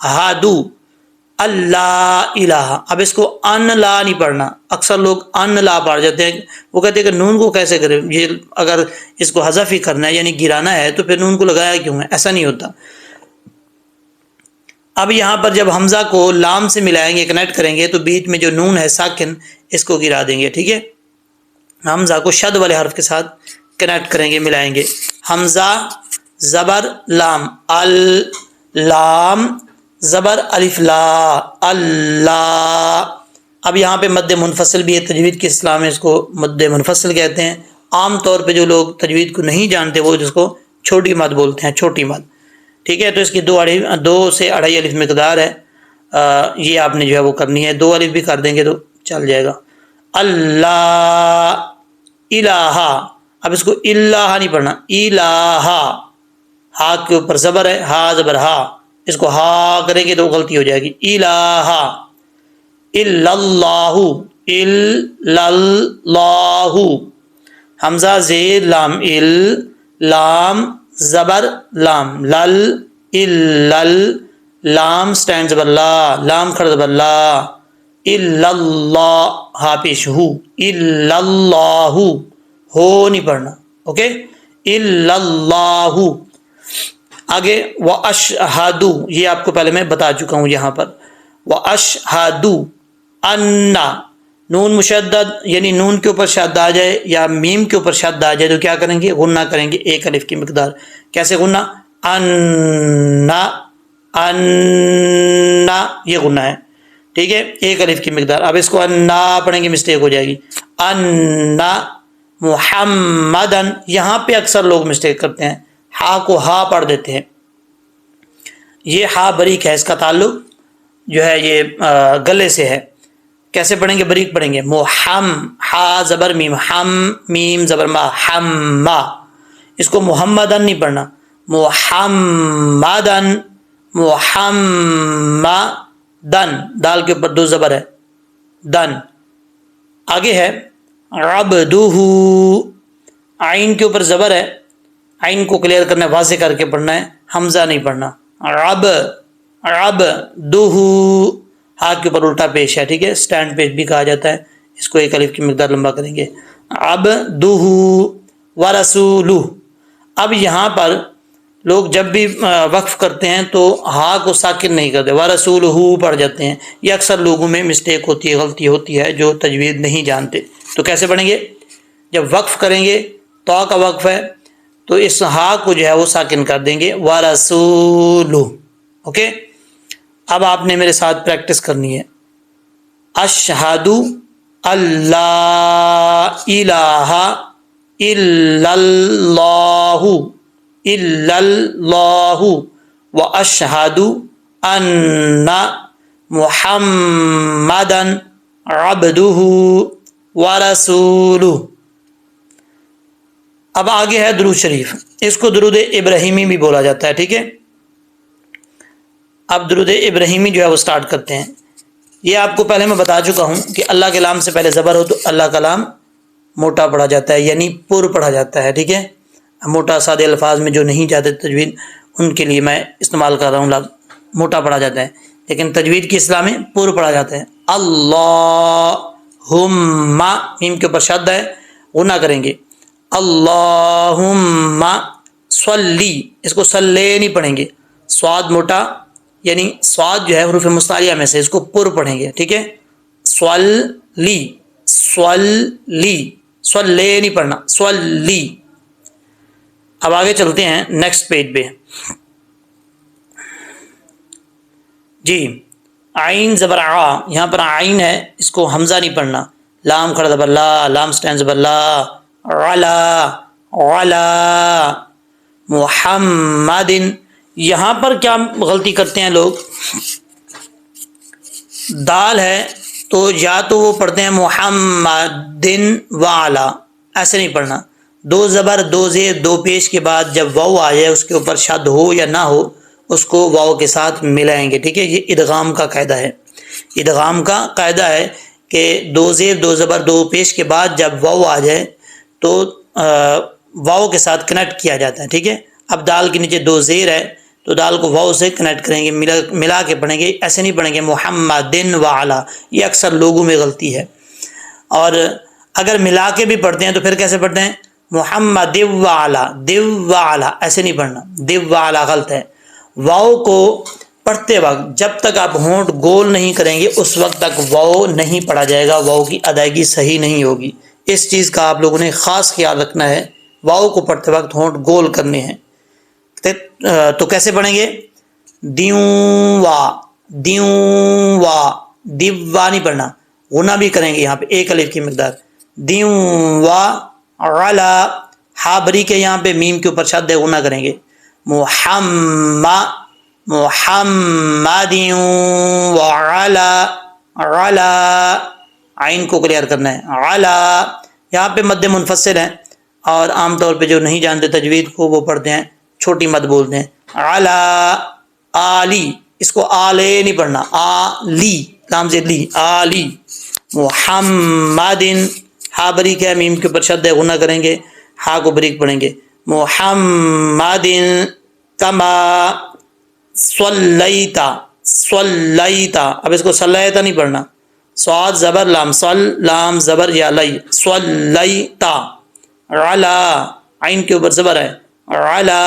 ہادو اللہ الہ. اب اس کو ان لا نہیں پڑھنا. اکثر لوگ ان لا پڑھ جاتے ہیں. وہ کہتے ہیں کہ نون کو کیسے کریں, یہ اگر اس کو حذف ہی کرنا ہے یعنی گرانا ہے تو پھر نون کو لگایا کیوں ہے. ایسا نہیں ہوتا. اب یہاں پر جب حمزہ کو لام سے ملائیں گے, کنیکٹ کریں گے, تو بیچ میں جو نون ہے ساکن, اس کو گرا دیں گے. ٹھیک ہے, حمزہ کو شد والے حرف کے ساتھ کنیکٹ کریں گے, ملائیں گے. حمزہ زبر لام, لام زبر الف لا, اللہ. اب یہاں پہ مد منفصل بھی ہے. تجوید کے اسلام میں اس کو مد منفصل کہتے ہیں. عام طور پہ جو لوگ تجوید کو نہیں جانتے وہ جس کو چھوٹی مد بولتے ہیں, چھوٹی مد. ٹھیک ہے, تو اس کی 2 سے 2.5 الف مقدار ہے. یہ آپ نے جو ہے وہ کرنی ہے. 2 الف بھی کر دیں گے تو چل جائے گا. اللہ الہ. اب اس کو الہ نہیں پڑھنا, الہ. ہا کے اوپر زبر ہے, ہا زبر ہا. اس کو ہا کریں گے تو غلطی ہو جائے گی. الہ الا اللہ, الا اللہ. حمزہ زیر لام, لام زبر لام, لل الل. لام سٹینڈ زبر لا, لام کھڑا زبر لا. الا اللہ, ہا پیش ہو, الا اللہ. ہو نہیں پڑھنا. اوکے, الا اللہ. آگے واشہدو, یہ آپ کو پہلے میں بتا چکا ہوں یہاں پر. واشہدو ان, نون مشدد یعنی نون کے اوپر شد آ جائے یا میم کے اوپر شد آ جائے تو کیا کریں گے, غنہ کریں گے 1 الف کی مقدار. کیسے غنہ, ان, ان, یہ غنہ ہے. ٹھیک ہے, 1 الف کی مقدار. اب اس کو انا پڑھیں گے مسٹیک ہو جائے گی. ان محمدن, یہاں پہ اکثر لوگ مسٹیک کرتے ہیں, ہا کو ہا پڑھ دیتے ہیں. یہ ہا بریک ہے, اس کا تعلق جو ہے یہ گلے سے ہے. کیسے پڑھیں گے, بریک پڑھیں گے. ہا زبر میم, میم زبر ما, ما. اس کو محمدن نہیں پڑھنا, محمدن, محمدن. دال کے اوپر 2 زبر ہے, دن. آگے ہے عبدہ, عین کے اوپر زبر ہے, عین کو کلیئر کرنا ہے, واضح کر کے پڑھنا ہے, حمزہ نہیں پڑھنا. عبدہ, ہا کے اوپر الٹا پیش ہے. ٹھیک ہے, سٹینڈ پیش بھی کہا جاتا ہے. اس کو 1 الف کی مقدار لمبا کریں گے. عبدہ ورسولہ. اب یہاں پر لوگ جب بھی وقف کرتے ہیں تو ہا کو ساکن نہیں کرتے, ورسولہ پڑھ جاتے ہیں. یہ اکثر لوگوں میں مسٹیک ہوتی ہے, غلطی ہوتی ہے جو تجوید نہیں جانتے. تو کیسے پڑھیں گے, جب وقف کریں گے, تو کا وقف ہے تو اس ہا کو جو ہے وہ ساکن کر دیں گے, ورسولہ. اوکے, اب آپ نے میرے ساتھ پریکٹس کرنی ہے. اشہدو اللہ الہ الا اللہ, الا اللہ. واشہدو ان محمدن عبدہ ورسولہ. اب آگے ہے درود شریف. اس کو درود ابراہیمی بھی بولا جاتا ہے. ٹھیک ہے, اب درود ابراہیمی جو ہے وہ سٹارٹ کرتے ہیں. یہ آپ کو پہلے میں بتا چکا ہوں کہ اللہ کے لام سے پہلے زبر ہو تو اللہ کا لام موٹا پڑھا جاتا ہے, یعنی پر پڑھا جاتا ہے. ٹھیک ہے, موٹا سادے الفاظ میں جو نہیں جاتے تجوید ان کے لیے میں استعمال کر رہا ہوں, موٹا پڑھا جاتا ہے. لیکن تجوید کی اصطلاح میں پر پڑھا جاتا ہے. اللہم, میم کے اوپر شد ہے, غنہ کریں گے. اللہم صلی, اس کو صلی نہیں پڑھیں گے, سواد موٹا یعنی سواد جو ہے حروف مستعلیہ میں سے, اس کو پر پڑھیں گے. ٹھیک ہے, صلی, صلی, صلی نہیں پڑھنا, صلی. اب آگے چلتے ہیں نیکسٹ پیج پہ. جی, عین زبر آ, یہاں پر عین ہے, اس کو حمزہ نہیں پڑھنا. لام کھڑا زبر لا, لام سٹینڈ زبر لا. علا, علا محمدن. یہاں پر کیا غلطی کرتے ہیں لوگ, دال ہے تو یا تو وہ پڑھتے ہیں محمدن وعلا, ایسے نہیں پڑھنا. 2 زبر 2 زیر 2 پیش کے بعد جب واو آ جائے, اس کے اوپر شد ہو یا نہ ہو, اس کو واو کے ساتھ ملائیں گے. ٹھیک ہے, یہ ادغام کا قاعدہ ہے. ادغام کا قاعدہ ہے کہ 2 زیر 2 زبر 2 پیش کے بعد جب واو آ جائے تو واو کے ساتھ کنیکٹ کیا جاتا ہے. ٹھیک ہے, اب دال کے نیچے 2 زیر ہے تو دال کو واو سے کنیکٹ کریں گے، ملا کے پڑھیں گے، ایسے نہیں پڑھیں گے محمدن وعلا، یہ اکثر لوگوں میں غلطی ہے۔ اور اگر ملا کے بھی پڑھتے ہیں تو پھر کیسے پڑھتے ہیں؟ محمد وعلا، دیو وعلا، ایسے نہیں پڑھنا، دیو وعلا غلط ہے۔ واو کو پڑھتے وقت جب تک آپ ہونٹ گول نہیں کریں گے اس وقت تک واو نہیں پڑھا جائے گا، واو کی ادائیگی صحیح نہیں ہوگی۔ اس چیز کا آپ لوگوں نے خاص خیال رکھنا ہے، واو کو پڑھتے وقت ہونٹ گول کرنے ہیں۔ تو کیسے پڑھیں گے؟ دیوں وا، دیوں وا، دیوا نہیں پڑھنا، غنہ بھی کریں گے یہاں پہ ایک الف کی مقدار، دیوں وا علا، ہا بریک ہے یہاں پہ، میم کے اوپر شد ہے، غنہ کریں گے، محمد وعلا، علا، عین کو کلیئر کرنا ہے، علا، یہاں پہ مد منفصل ہے، اور عام طور پہ جو نہیں جانتے تجوید کو وہ پڑھتے ہیں چھوٹی مد بولتے ہیں، علا، آلی، اس کو آلے نہیں پڑھنا، آلی، لام سے لی، آلی، محمد، ہا بریک ہے، میم کے اوپر شد ہے، غنہ کریں گے، ہا کو بریک پڑھیں گے، محمد کما صلیتا، صلیتا، اب اس کو صلیتا نہیں پڑھنا، صاد زبر لام، صل لام زبر یا لئی، صلیتا، علا، عین کے اوپر زبر ہے، علا۔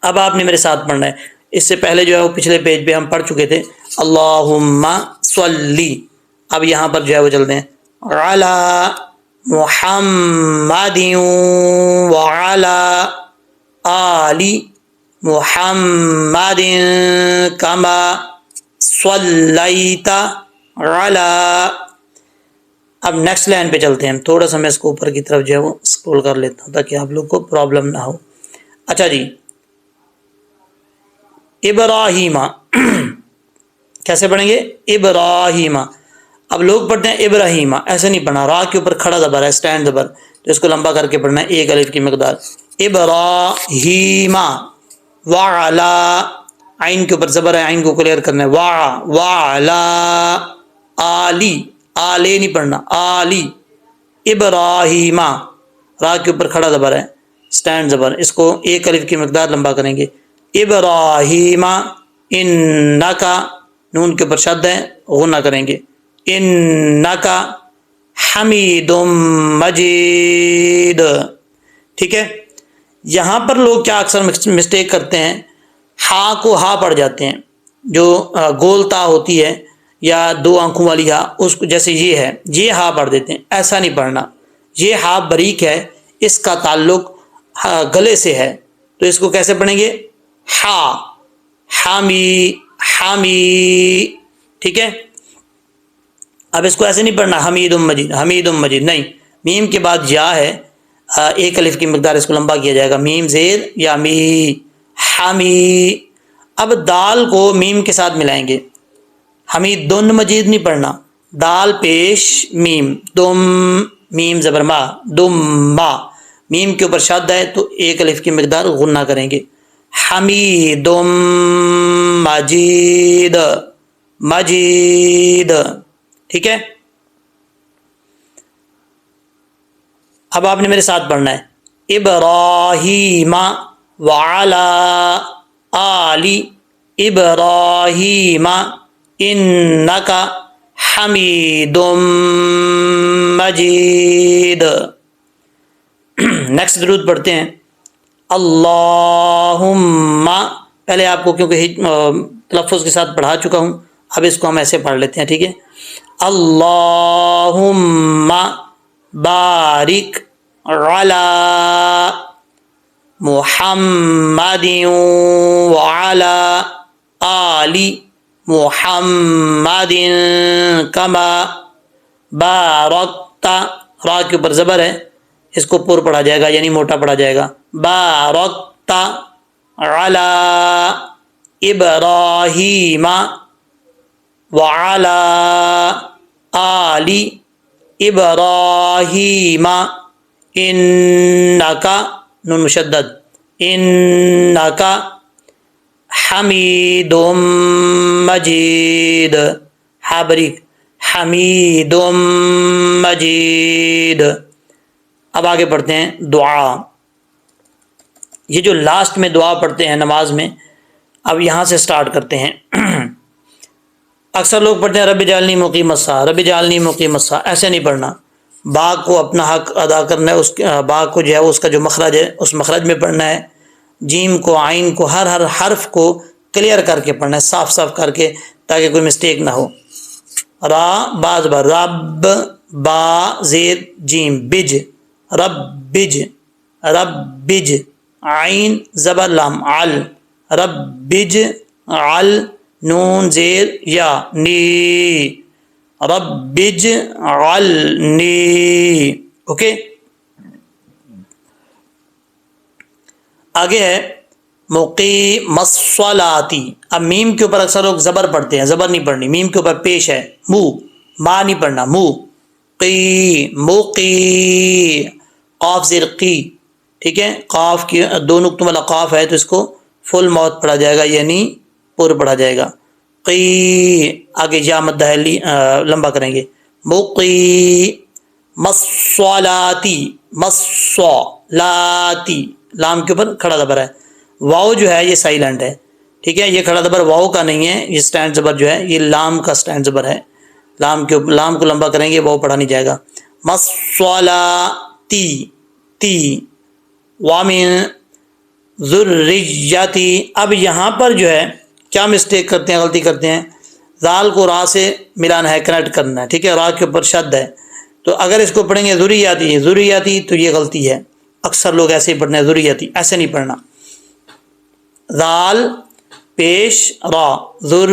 اب آپ نے میرے ساتھ پڑھنا ہے، اس سے پہلے جو ہے وہ پچھلے پیج پہ ہم پڑھ چکے تھے، اللہم صلی، اب یہاں پر جو ہے وہ چلتے ہیں، علی محمد وعلی آل محمد کما صلیت علی۔ اب نیکسٹ لائن پہ چلتے ہیں، تھوڑا سا میں اس کو اوپر کی طرف جو ہے وہ اسکرول کر لیتا ہوں تاکہ آپ لوگ کو پرابلم نہ ہو۔ اچھا جی، ابراہیم کیسے پڑھیں گے؟ ابراہیم، اب لوگ پڑھتے ہیں ابراہیم، ایسے نہیں پڑھنا، را کے اوپر کھڑا زبر ہے، اسٹینڈ زبر، تو اس کو لمبا کر کے پڑھنا ہے، ایک الف کی مقدار، ابراہیم، وعلا، عین کے اوپر زبر ہے، عین کو کلیئر کرنا ہے، وعلا آلی، آلے نہیں پڑھنا، آلی، ابراہیم، را کے اوپر کھڑا زبر ہے، اسٹینڈ زبر، اس کو ایک الف کی مقدار لمبا کریں گے، ابراہیم، انکا، نون کے اوپر شد ہے، غنہ کریں گے، انکا حمید مجید۔ ٹھیک ہے، یہاں پر لوگ کیا اکثر مسٹیک کرتے ہیں، ہا کو ہا پڑھ جاتے ہیں، جو گول تا ہوتی ہے یا دو آنکھوں والی ہا، اس کو جیسے یہ ہے، یہ ہا پڑھ دیتے ہیں، ایسا نہیں پڑھنا، یہ ہا بریک ہے، اس کا تعلق گلے سے ہے، تو اس کو کیسے پڑھیں گے؟ ہا، حامی، حامی، ٹھیک ہے۔ اب اس کو ایسے نہیں پڑھنا حمید مجید، حمید مجید نہیں، میم کے بعد یا ہے، ایک الف کی مقدار، اس کو لمبا کیا جائے گا، میم زیر یا می، حمی۔ اب دال کو میم کے ساتھ ملائیں گے، حمید دن مجید نہیں پڑھنا، دال پیش میم، دم، میم زبر ما، دم ما، میم کے اوپر شد ہے تو ایک الف کی مقدار غنہ کریں گے، حمید مجید، مجید، ٹھیک ہے۔ اب آپ نے میرے ساتھ پڑھنا ہے، ابراہیم وعلی آل ابراہیم انکا حمید مجید۔ نیکسٹ درود پڑھتے ہیں، اللہم، پہلے آپ کو کیونکہ تلفظ کے ساتھ پڑھا چکا ہوں، اب اس کو ہم ایسے پڑھ لیتے ہیں، ٹھیک ہے، اللہم بارک علی محمد وعلی آل محمد کما بارکت، را کے اوپر زبر ہے، اس کو پر پڑھا جائے گا یعنی موٹا پڑھا جائے گا، بارکت علی ابراہیم وعلی آل ابراہیم انکا، نون مشدد، انکا حمید مجید، ہا بریک، حمید مجید۔ اب آگے پڑھتے ہیں دعا، یہ جو لاسٹ میں دعا پڑھتے ہیں نماز میں، اب یہاں سے سٹارٹ کرتے ہیں. اکثر لوگ پڑھتے ہیں رب جعلنی مقیم الصلاۃ، رب جعلنی مقیم الصلاۃ، ایسے نہیں پڑھنا. با کو اپنا حق ادا کرنا ہے، اس با کو جو ہے اس کا جو مخرج ہے اس مخرج میں پڑھنا ہے. جیم کو، عین کو، ہر حرف کو کلیئر کر کے پڑھنا ہے، صاف صاف کر کے، تاکہ کوئی مسٹیک نہ ہو. را با زبر رب، با زیر جیم بج، رب بج، رب بج، عین زبر لام عل، رب بج عل، نون زیر یا نی، رب بج عل نی. اوکے. آگے ہے مقیم الصلاۃ. اب میم کے اوپر اکثر لوگ زبر پڑھتے ہیں، زبر نہیں پڑھنی، میم کے اوپر پیش ہے، مو، ما نہیں پڑھنا، مو، قی، موقی، قاف زیر قی. ٹھیک ہے، قاف کی دو نقطوں والا قاف ہے تو اس کو فل ماؤتھ پڑھا جائے گا، یعنی پر پڑھا جائے گا. قی. آگے یا مد لمبا کریں گے، موقی مصلاتی، مصلاتی، لام کے اوپر کھڑا زبر ہے. واؤ جو ہے یہ سائلنٹ ہے. ٹھیک ہے، یہ کھڑا زبر واؤ کا نہیں ہے، یہ سٹینڈ زبر جو ہے یہ لام کا سٹینڈ زبر ہے. لام کو لمبا کریں گے، واؤ پڑھا نہیں جائے گا. مصلاتی، تی، وامن ذریتی. اب یہاں پر جو ہے کیا مسٹیک کرتے ہیں، غلطی کرتے ہیں، زال کو را سے ملانا ہے، کنیکٹ کرنا ہے. ٹھیک ہے، را کے اوپر شد ہے، تو اگر اس کو پڑھیں گے ذریاتی، ذریاتی، تو یہ غلطی ہے. اکثر لوگ ایسے ہی پڑھنا ہے، ذریاتی، ایسے نہیں پڑھنا. زال پیش را، ذر،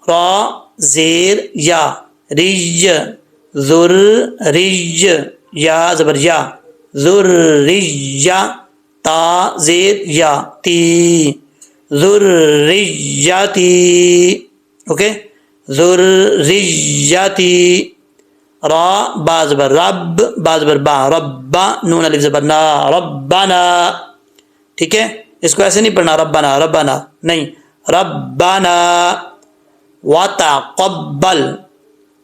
را زیر یا، رج، ذر رج، یا زبر یا، ذر رج، تا زیر یا، تی، ذر رجاتی. اوکے، ذر رجاتی. را با زبر رب، با زبر با، ربا، نون الف زبر نا، ربنا. ٹھیک ہے، اس کو ایسے نہیں پڑھنا ربنا، ربنا نہیں، ربنا. وتقبل،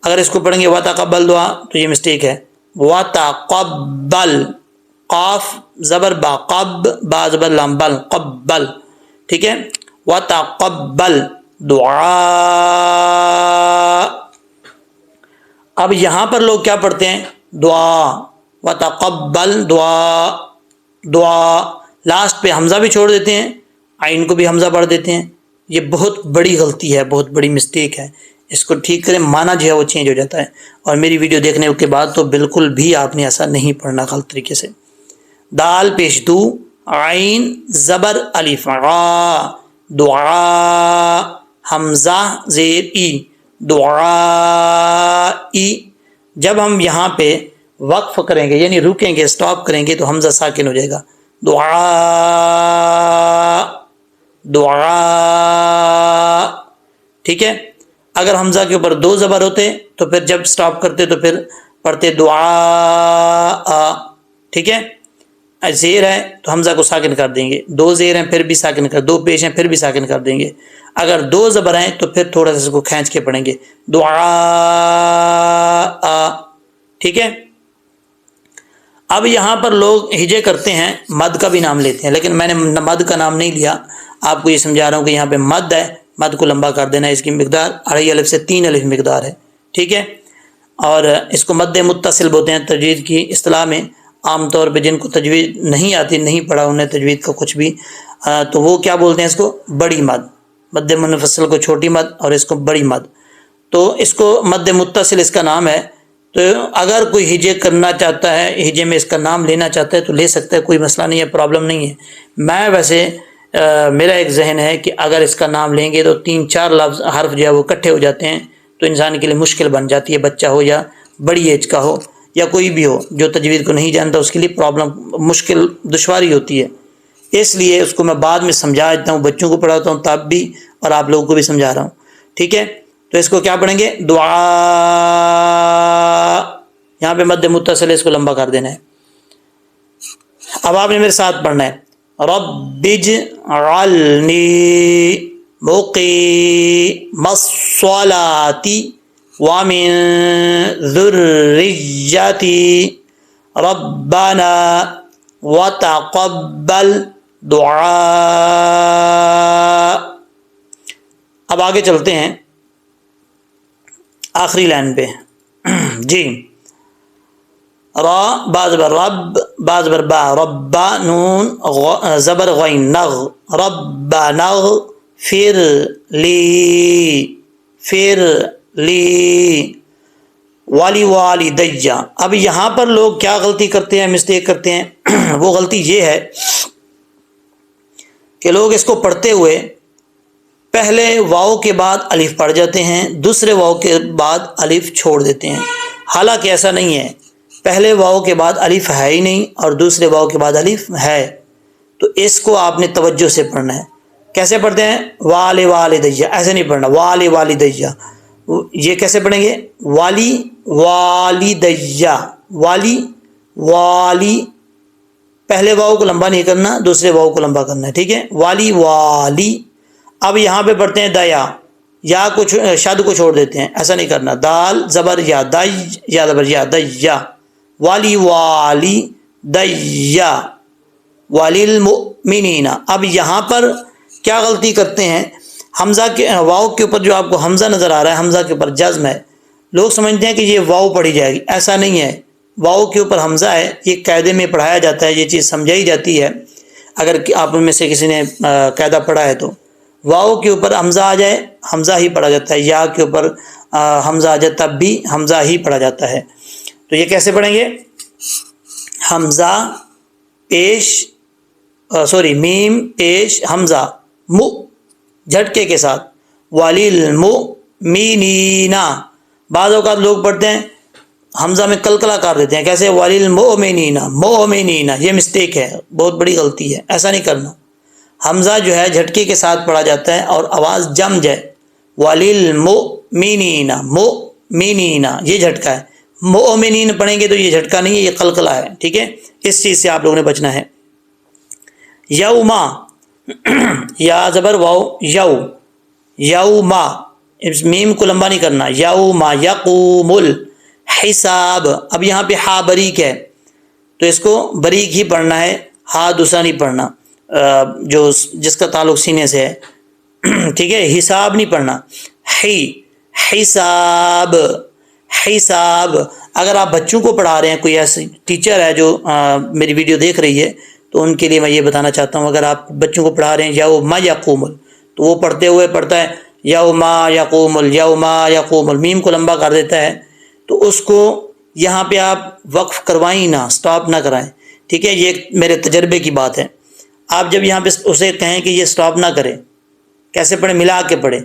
اگر اس کو پڑھیں گے وتقبل دعا تو یہ مسٹیک ہے. وتقبل، قاف زبر با، قب، با زبر لام بل، قبل. ٹھیک ہے، وتقبل دعا. اب یہاں پر لوگ کیا پڑھتے ہیں، دعا، وتقبل دعا، دعا. لاسٹ پہ حمزہ بھی چھوڑ دیتے ہیں، عین کو بھی حمزہ پڑھ دیتے ہیں. یہ بہت بڑی غلطی ہے، بہت بڑی مسٹیک ہے. اس کو ٹھیک کریں، معنی جو ہے وہ چینج ہو جاتا ہے. اور میری ویڈیو دیکھنے کے بعد تو بالکل بھی آپ نے ایسا نہیں پڑھنا غلط طریقے سے. دال پیش دو، عین زبر الف، عا، دعا، حمزہ زیر ای، دعائی. جب ہم یہاں پہ وقف کریں گے، یعنی رکیں گے، سٹاپ کریں گے، تو حمزہ ساکن ہو جائے گا. دعا، دعا. ٹھیک ہے، اگر حمزہ کے اوپر دو زبر ہوتے تو پھر جب سٹاپ کرتے تو پھر پڑھتے دعا. ٹھیک ہے، زیر ہے تو حمزہ کو ساکن کر دیں گے، دو زیر ہیں پھر بھی ساکن کر، دو پیش ہیں پھر بھی ساکن کر دیں گے. اگر دو زبر ہیں تو پھر تھوڑا سا اس کو کھینچ کے پڑھیں گے، دعا. ٹھیک ہے. اب یہاں پر لوگ ہجے کرتے ہیں، مد کا بھی نام لیتے ہیں، لیکن میں نے مد کا نام نہیں لیا. آپ کو یہ سمجھا رہا ہوں کہ یہاں پہ مد ہے، مد کو لمبا کر دینا ہے. اس کی مقدار 2.5 الف سے 3 الف مقدار ہے. ٹھیک ہے، اور اس کو مد متصل بولتے ہیں تجوید کی اصطلاح میں. عام طور پہ جن کو تجوید نہیں آتی، نہیں پڑھا انہیں تجوید کا کچھ بھی، تو وہ کیا بولتے ہیں اس کو، بڑی مد. مد منفصل کو چھوٹی مد اور اس کو بڑی مد. تو اس کو مد متصل اس کا نام ہے. تو اگر کوئی ہجے کرنا چاہتا ہے، ہجے میں اس کا نام لینا چاہتا ہے تو لے سکتا ہے، کوئی مسئلہ نہیں ہے، پرابلم نہیں ہے. میں ویسے میرا ایک ذہن ہے کہ اگر اس کا نام لیں گے تو 3-4 لفظ حرف جو ہے وہ اکٹھے ہو جاتے ہیں، تو انسان کے لیے مشکل بن جاتی ہے، بچہ ہو یا بڑی ایج کا ہو یا کوئی بھی ہو جو تجوید کو نہیں جانتا، اس کے لیے پرابلم، مشکل، دشواری ہوتی ہے. اس لیے اس کو میں بعد میں سمجھا دیتا ہوں، بچوں کو پڑھاتا ہوں تب بھی، اور آپ لوگوں کو بھی سمجھا رہا ہوں. ٹھیک ہے، تو اس کو کیا پڑھیں گے، دعا. یہاں پہ مد متصل ہے، اس کو لمبا کر دینا ہے. اب آپ نے میرے ساتھ پڑھنا ہے، رب اجعلنی مقیم الصلاۃ ومن ذریتی ربنا وتقبل دعا. اب آگے چلتے ہیں آخری لائن پہ. جی را با زبر رب با زبر با ربا نون زبر غین نغ ربا نغ فر لی والی والدیہ. اب یہاں پر لوگ کیا غلطی کرتے ہیں، مسٹیک کرتے ہیں. وہ غلطی یہ ہے کہ لوگ اس کو پڑھتے ہوئے پہلے واو کے بعد الف پڑھ جاتے ہیں، دوسرے واو کے بعد الف چھوڑ دیتے ہیں. حالانکہ ایسا نہیں ہے، پہلے واو کے بعد الف ہے ہی نہیں اور دوسرے واو کے بعد الف ہے. تو اس کو آپ نے توجہ سے پڑھنا ہے. کیسے پڑھتے ہیں؟ والی والدیہ، ایسے نہیں پڑھنا والی والدیہ. یہ کیسے پڑھیں گے؟ والی والدیہ، والی پہلے واو کو لمبا نہیں کرنا، دوسرے واو کو لمبا کرنا ہے. ٹھیک ہے، والی. اب یہاں پہ پڑھتے ہیں دیا، یا کچھ شد کو چھوڑ دیتے ہیں، ایسا نہیں کرنا. دال زبر یا یا زبر یا دیا والی دیا وللمؤمنین. اب یہاں پر کیا غلطی کرتے ہیں؟ حمزہ کے واو کے اوپر جو آپ کو حمزہ نظر آ رہا ہے، حمزہ کے اوپر جزم ہے. لوگ سمجھتے ہیں کہ یہ واو پڑھی جائے گی، ایسا نہیں ہے. واو کے اوپر حمزہ ہے، یہ قاعدے میں پڑھایا جاتا ہے، یہ چیز سمجھائی جاتی ہے. اگر آپ میں سے کسی نے قاعدہ پڑھا ہے تو واو کے اوپر حمزہ آ جائے حمزہ ہی پڑھا جاتا ہے، یا کے اوپر حمزہ آ جائے تب بھی حمزہ ہی پڑھا جاتا ہے. تو یہ کیسے پڑھیں گے؟ حمزہ پیش میم پیش حمزہ مو جھٹکے کے ساتھ وللمؤمنین. بعض اوقات لوگ پڑھتے ہیں حمزہ میں کلکلا کر دیتے ہیں. کیسے؟ وللمؤمنین، مؤمنین. یہ مسٹیک ہے، بہت بڑی غلطی ہے، ایسا نہیں کرنا. حمزہ جو ہے جھٹکے کے ساتھ پڑھا جاتا ہے اور آواز جم جائے. وللمؤمنین، مؤمنین یہ جھٹکا ہے. مؤمنین پڑھیں گے تو یہ جھٹکا نہیں ہے، یہ قلقلہ ہے. ٹھیک ہے، اس چیز سے آپ لوگوں نے بچنا ہے. یوما یا زبر واو یوما، اس میم کو لمبا نہیں کرنا. یوما یقوم الحساب. اب یہاں پہ ہا بریک ہے تو اس کو بریک ہی پڑھنا ہے، ہا دوسرا نہیں پڑھنا جو جس کا تعلق سینے سے ہے. ٹھیک ہے، حساب نہیں پڑھنا. حساب. اگر آپ بچوں کو پڑھا رہے ہیں، کوئی ایسی ٹیچر ہے جو میری ویڈیو دیکھ رہی ہے تو ان کے لیے میں یہ بتانا چاہتا ہوں، اگر آپ بچوں کو پڑھا رہے ہیں یوما یقوم تو وہ پڑھتے ہوئے پڑھتا ہے یوما یقوم میم کو لمبا کر دیتا ہے. تو اس کو یہاں پہ آپ وقف کروائیں نہ، سٹاپ نہ کرائیں. ٹھیک ہے، یہ میرے تجربے کی بات ہے. آپ جب یہاں پہ اسے کہیں کہ یہ سٹاپ نہ کرے، کیسے پڑھیں؟ ملا کے پڑھیں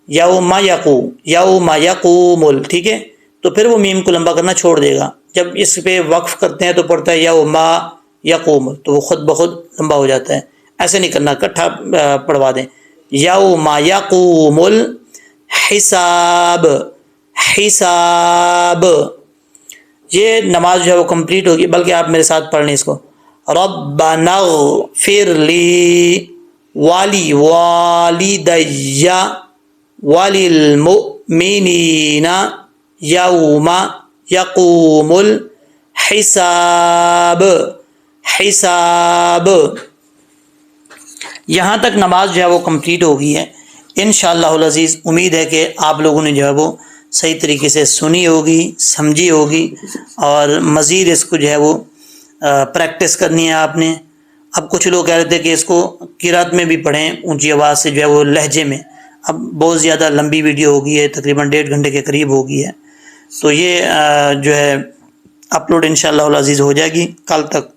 یوما یقوم. ٹھیک ہے، تو پھر وہ میم کو لمبا کرنا چھوڑ دے گا. جب اس پہ وقف کرتے ہیں تو پڑھتا ہے یوما یقوم، تو وہ خود بخود لمبا ہو جاتا ہے. ایسے نہیں کرنا، اکٹھا پڑھوا دیں. یوما یقوم الحساب. یہ نماز جو ہے وہ کمپلیٹ ہوگی، بلکہ آپ میرے ساتھ پڑھ لیں اس کو. ربنا اغفر لی والی والدی وللمؤمنین یوم یقوم الحساب. یہاں تک نماز جو ہے وہ کمپلیٹ ہو گئی ہے. انشاءاللہ العزیز امید ہے کہ آپ لوگوں نے جو ہے وہ صحیح طریقے سے سنی ہوگی، سمجھی ہوگی، اور مزید اس کو جو ہے وہ پریکٹس کرنی ہے آپ نے. اب کچھ لوگ کہہ رہے تھے کہ اس کو قرات میں بھی پڑھیں اونچی آواز سے، جو ہے وہ لہجے میں. اب بہت زیادہ لمبی ویڈیو ہو گئی ہے، تقریباً 1.5 گھنٹے کے قریب ہو گئی ہے، تو یہ جو ہے اپلوڈ انشاءاللہ العزیز ہو جائے گی کل تک.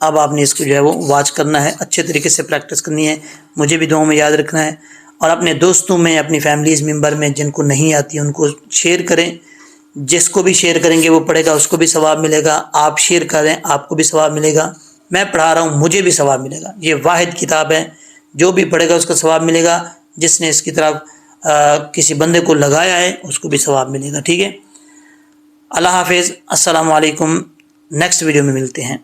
اب آپ نے اس کو جو ہے وہ واچ کرنا ہے، اچھے طریقے سے پریکٹس کرنی ہے، مجھے بھی دعاؤں میں یاد رکھنا ہے، اور اپنے دوستوں میں، اپنی فیملیز ممبر میں جن کو نہیں آتی ان کو شیئر کریں. جس کو بھی شیئر کریں گے وہ پڑھے گا، اس کو بھی ثواب ملے گا. آپ شیئر کریں، آپ کو بھی ثواب ملے گا. میں پڑھا رہا ہوں، مجھے بھی ثواب ملے گا. یہ واحد کتاب ہے، جو بھی پڑھے گا اس کو ثواب ملے گا. جس نے اس کی طرف کسی بندے کو لگایا ہے اس کو بھی ثواب ملے گا. ٹھیک ہے، اللہ حافظ، السلام علیکم. نیکسٹ ویڈیو میں ملتے ہیں.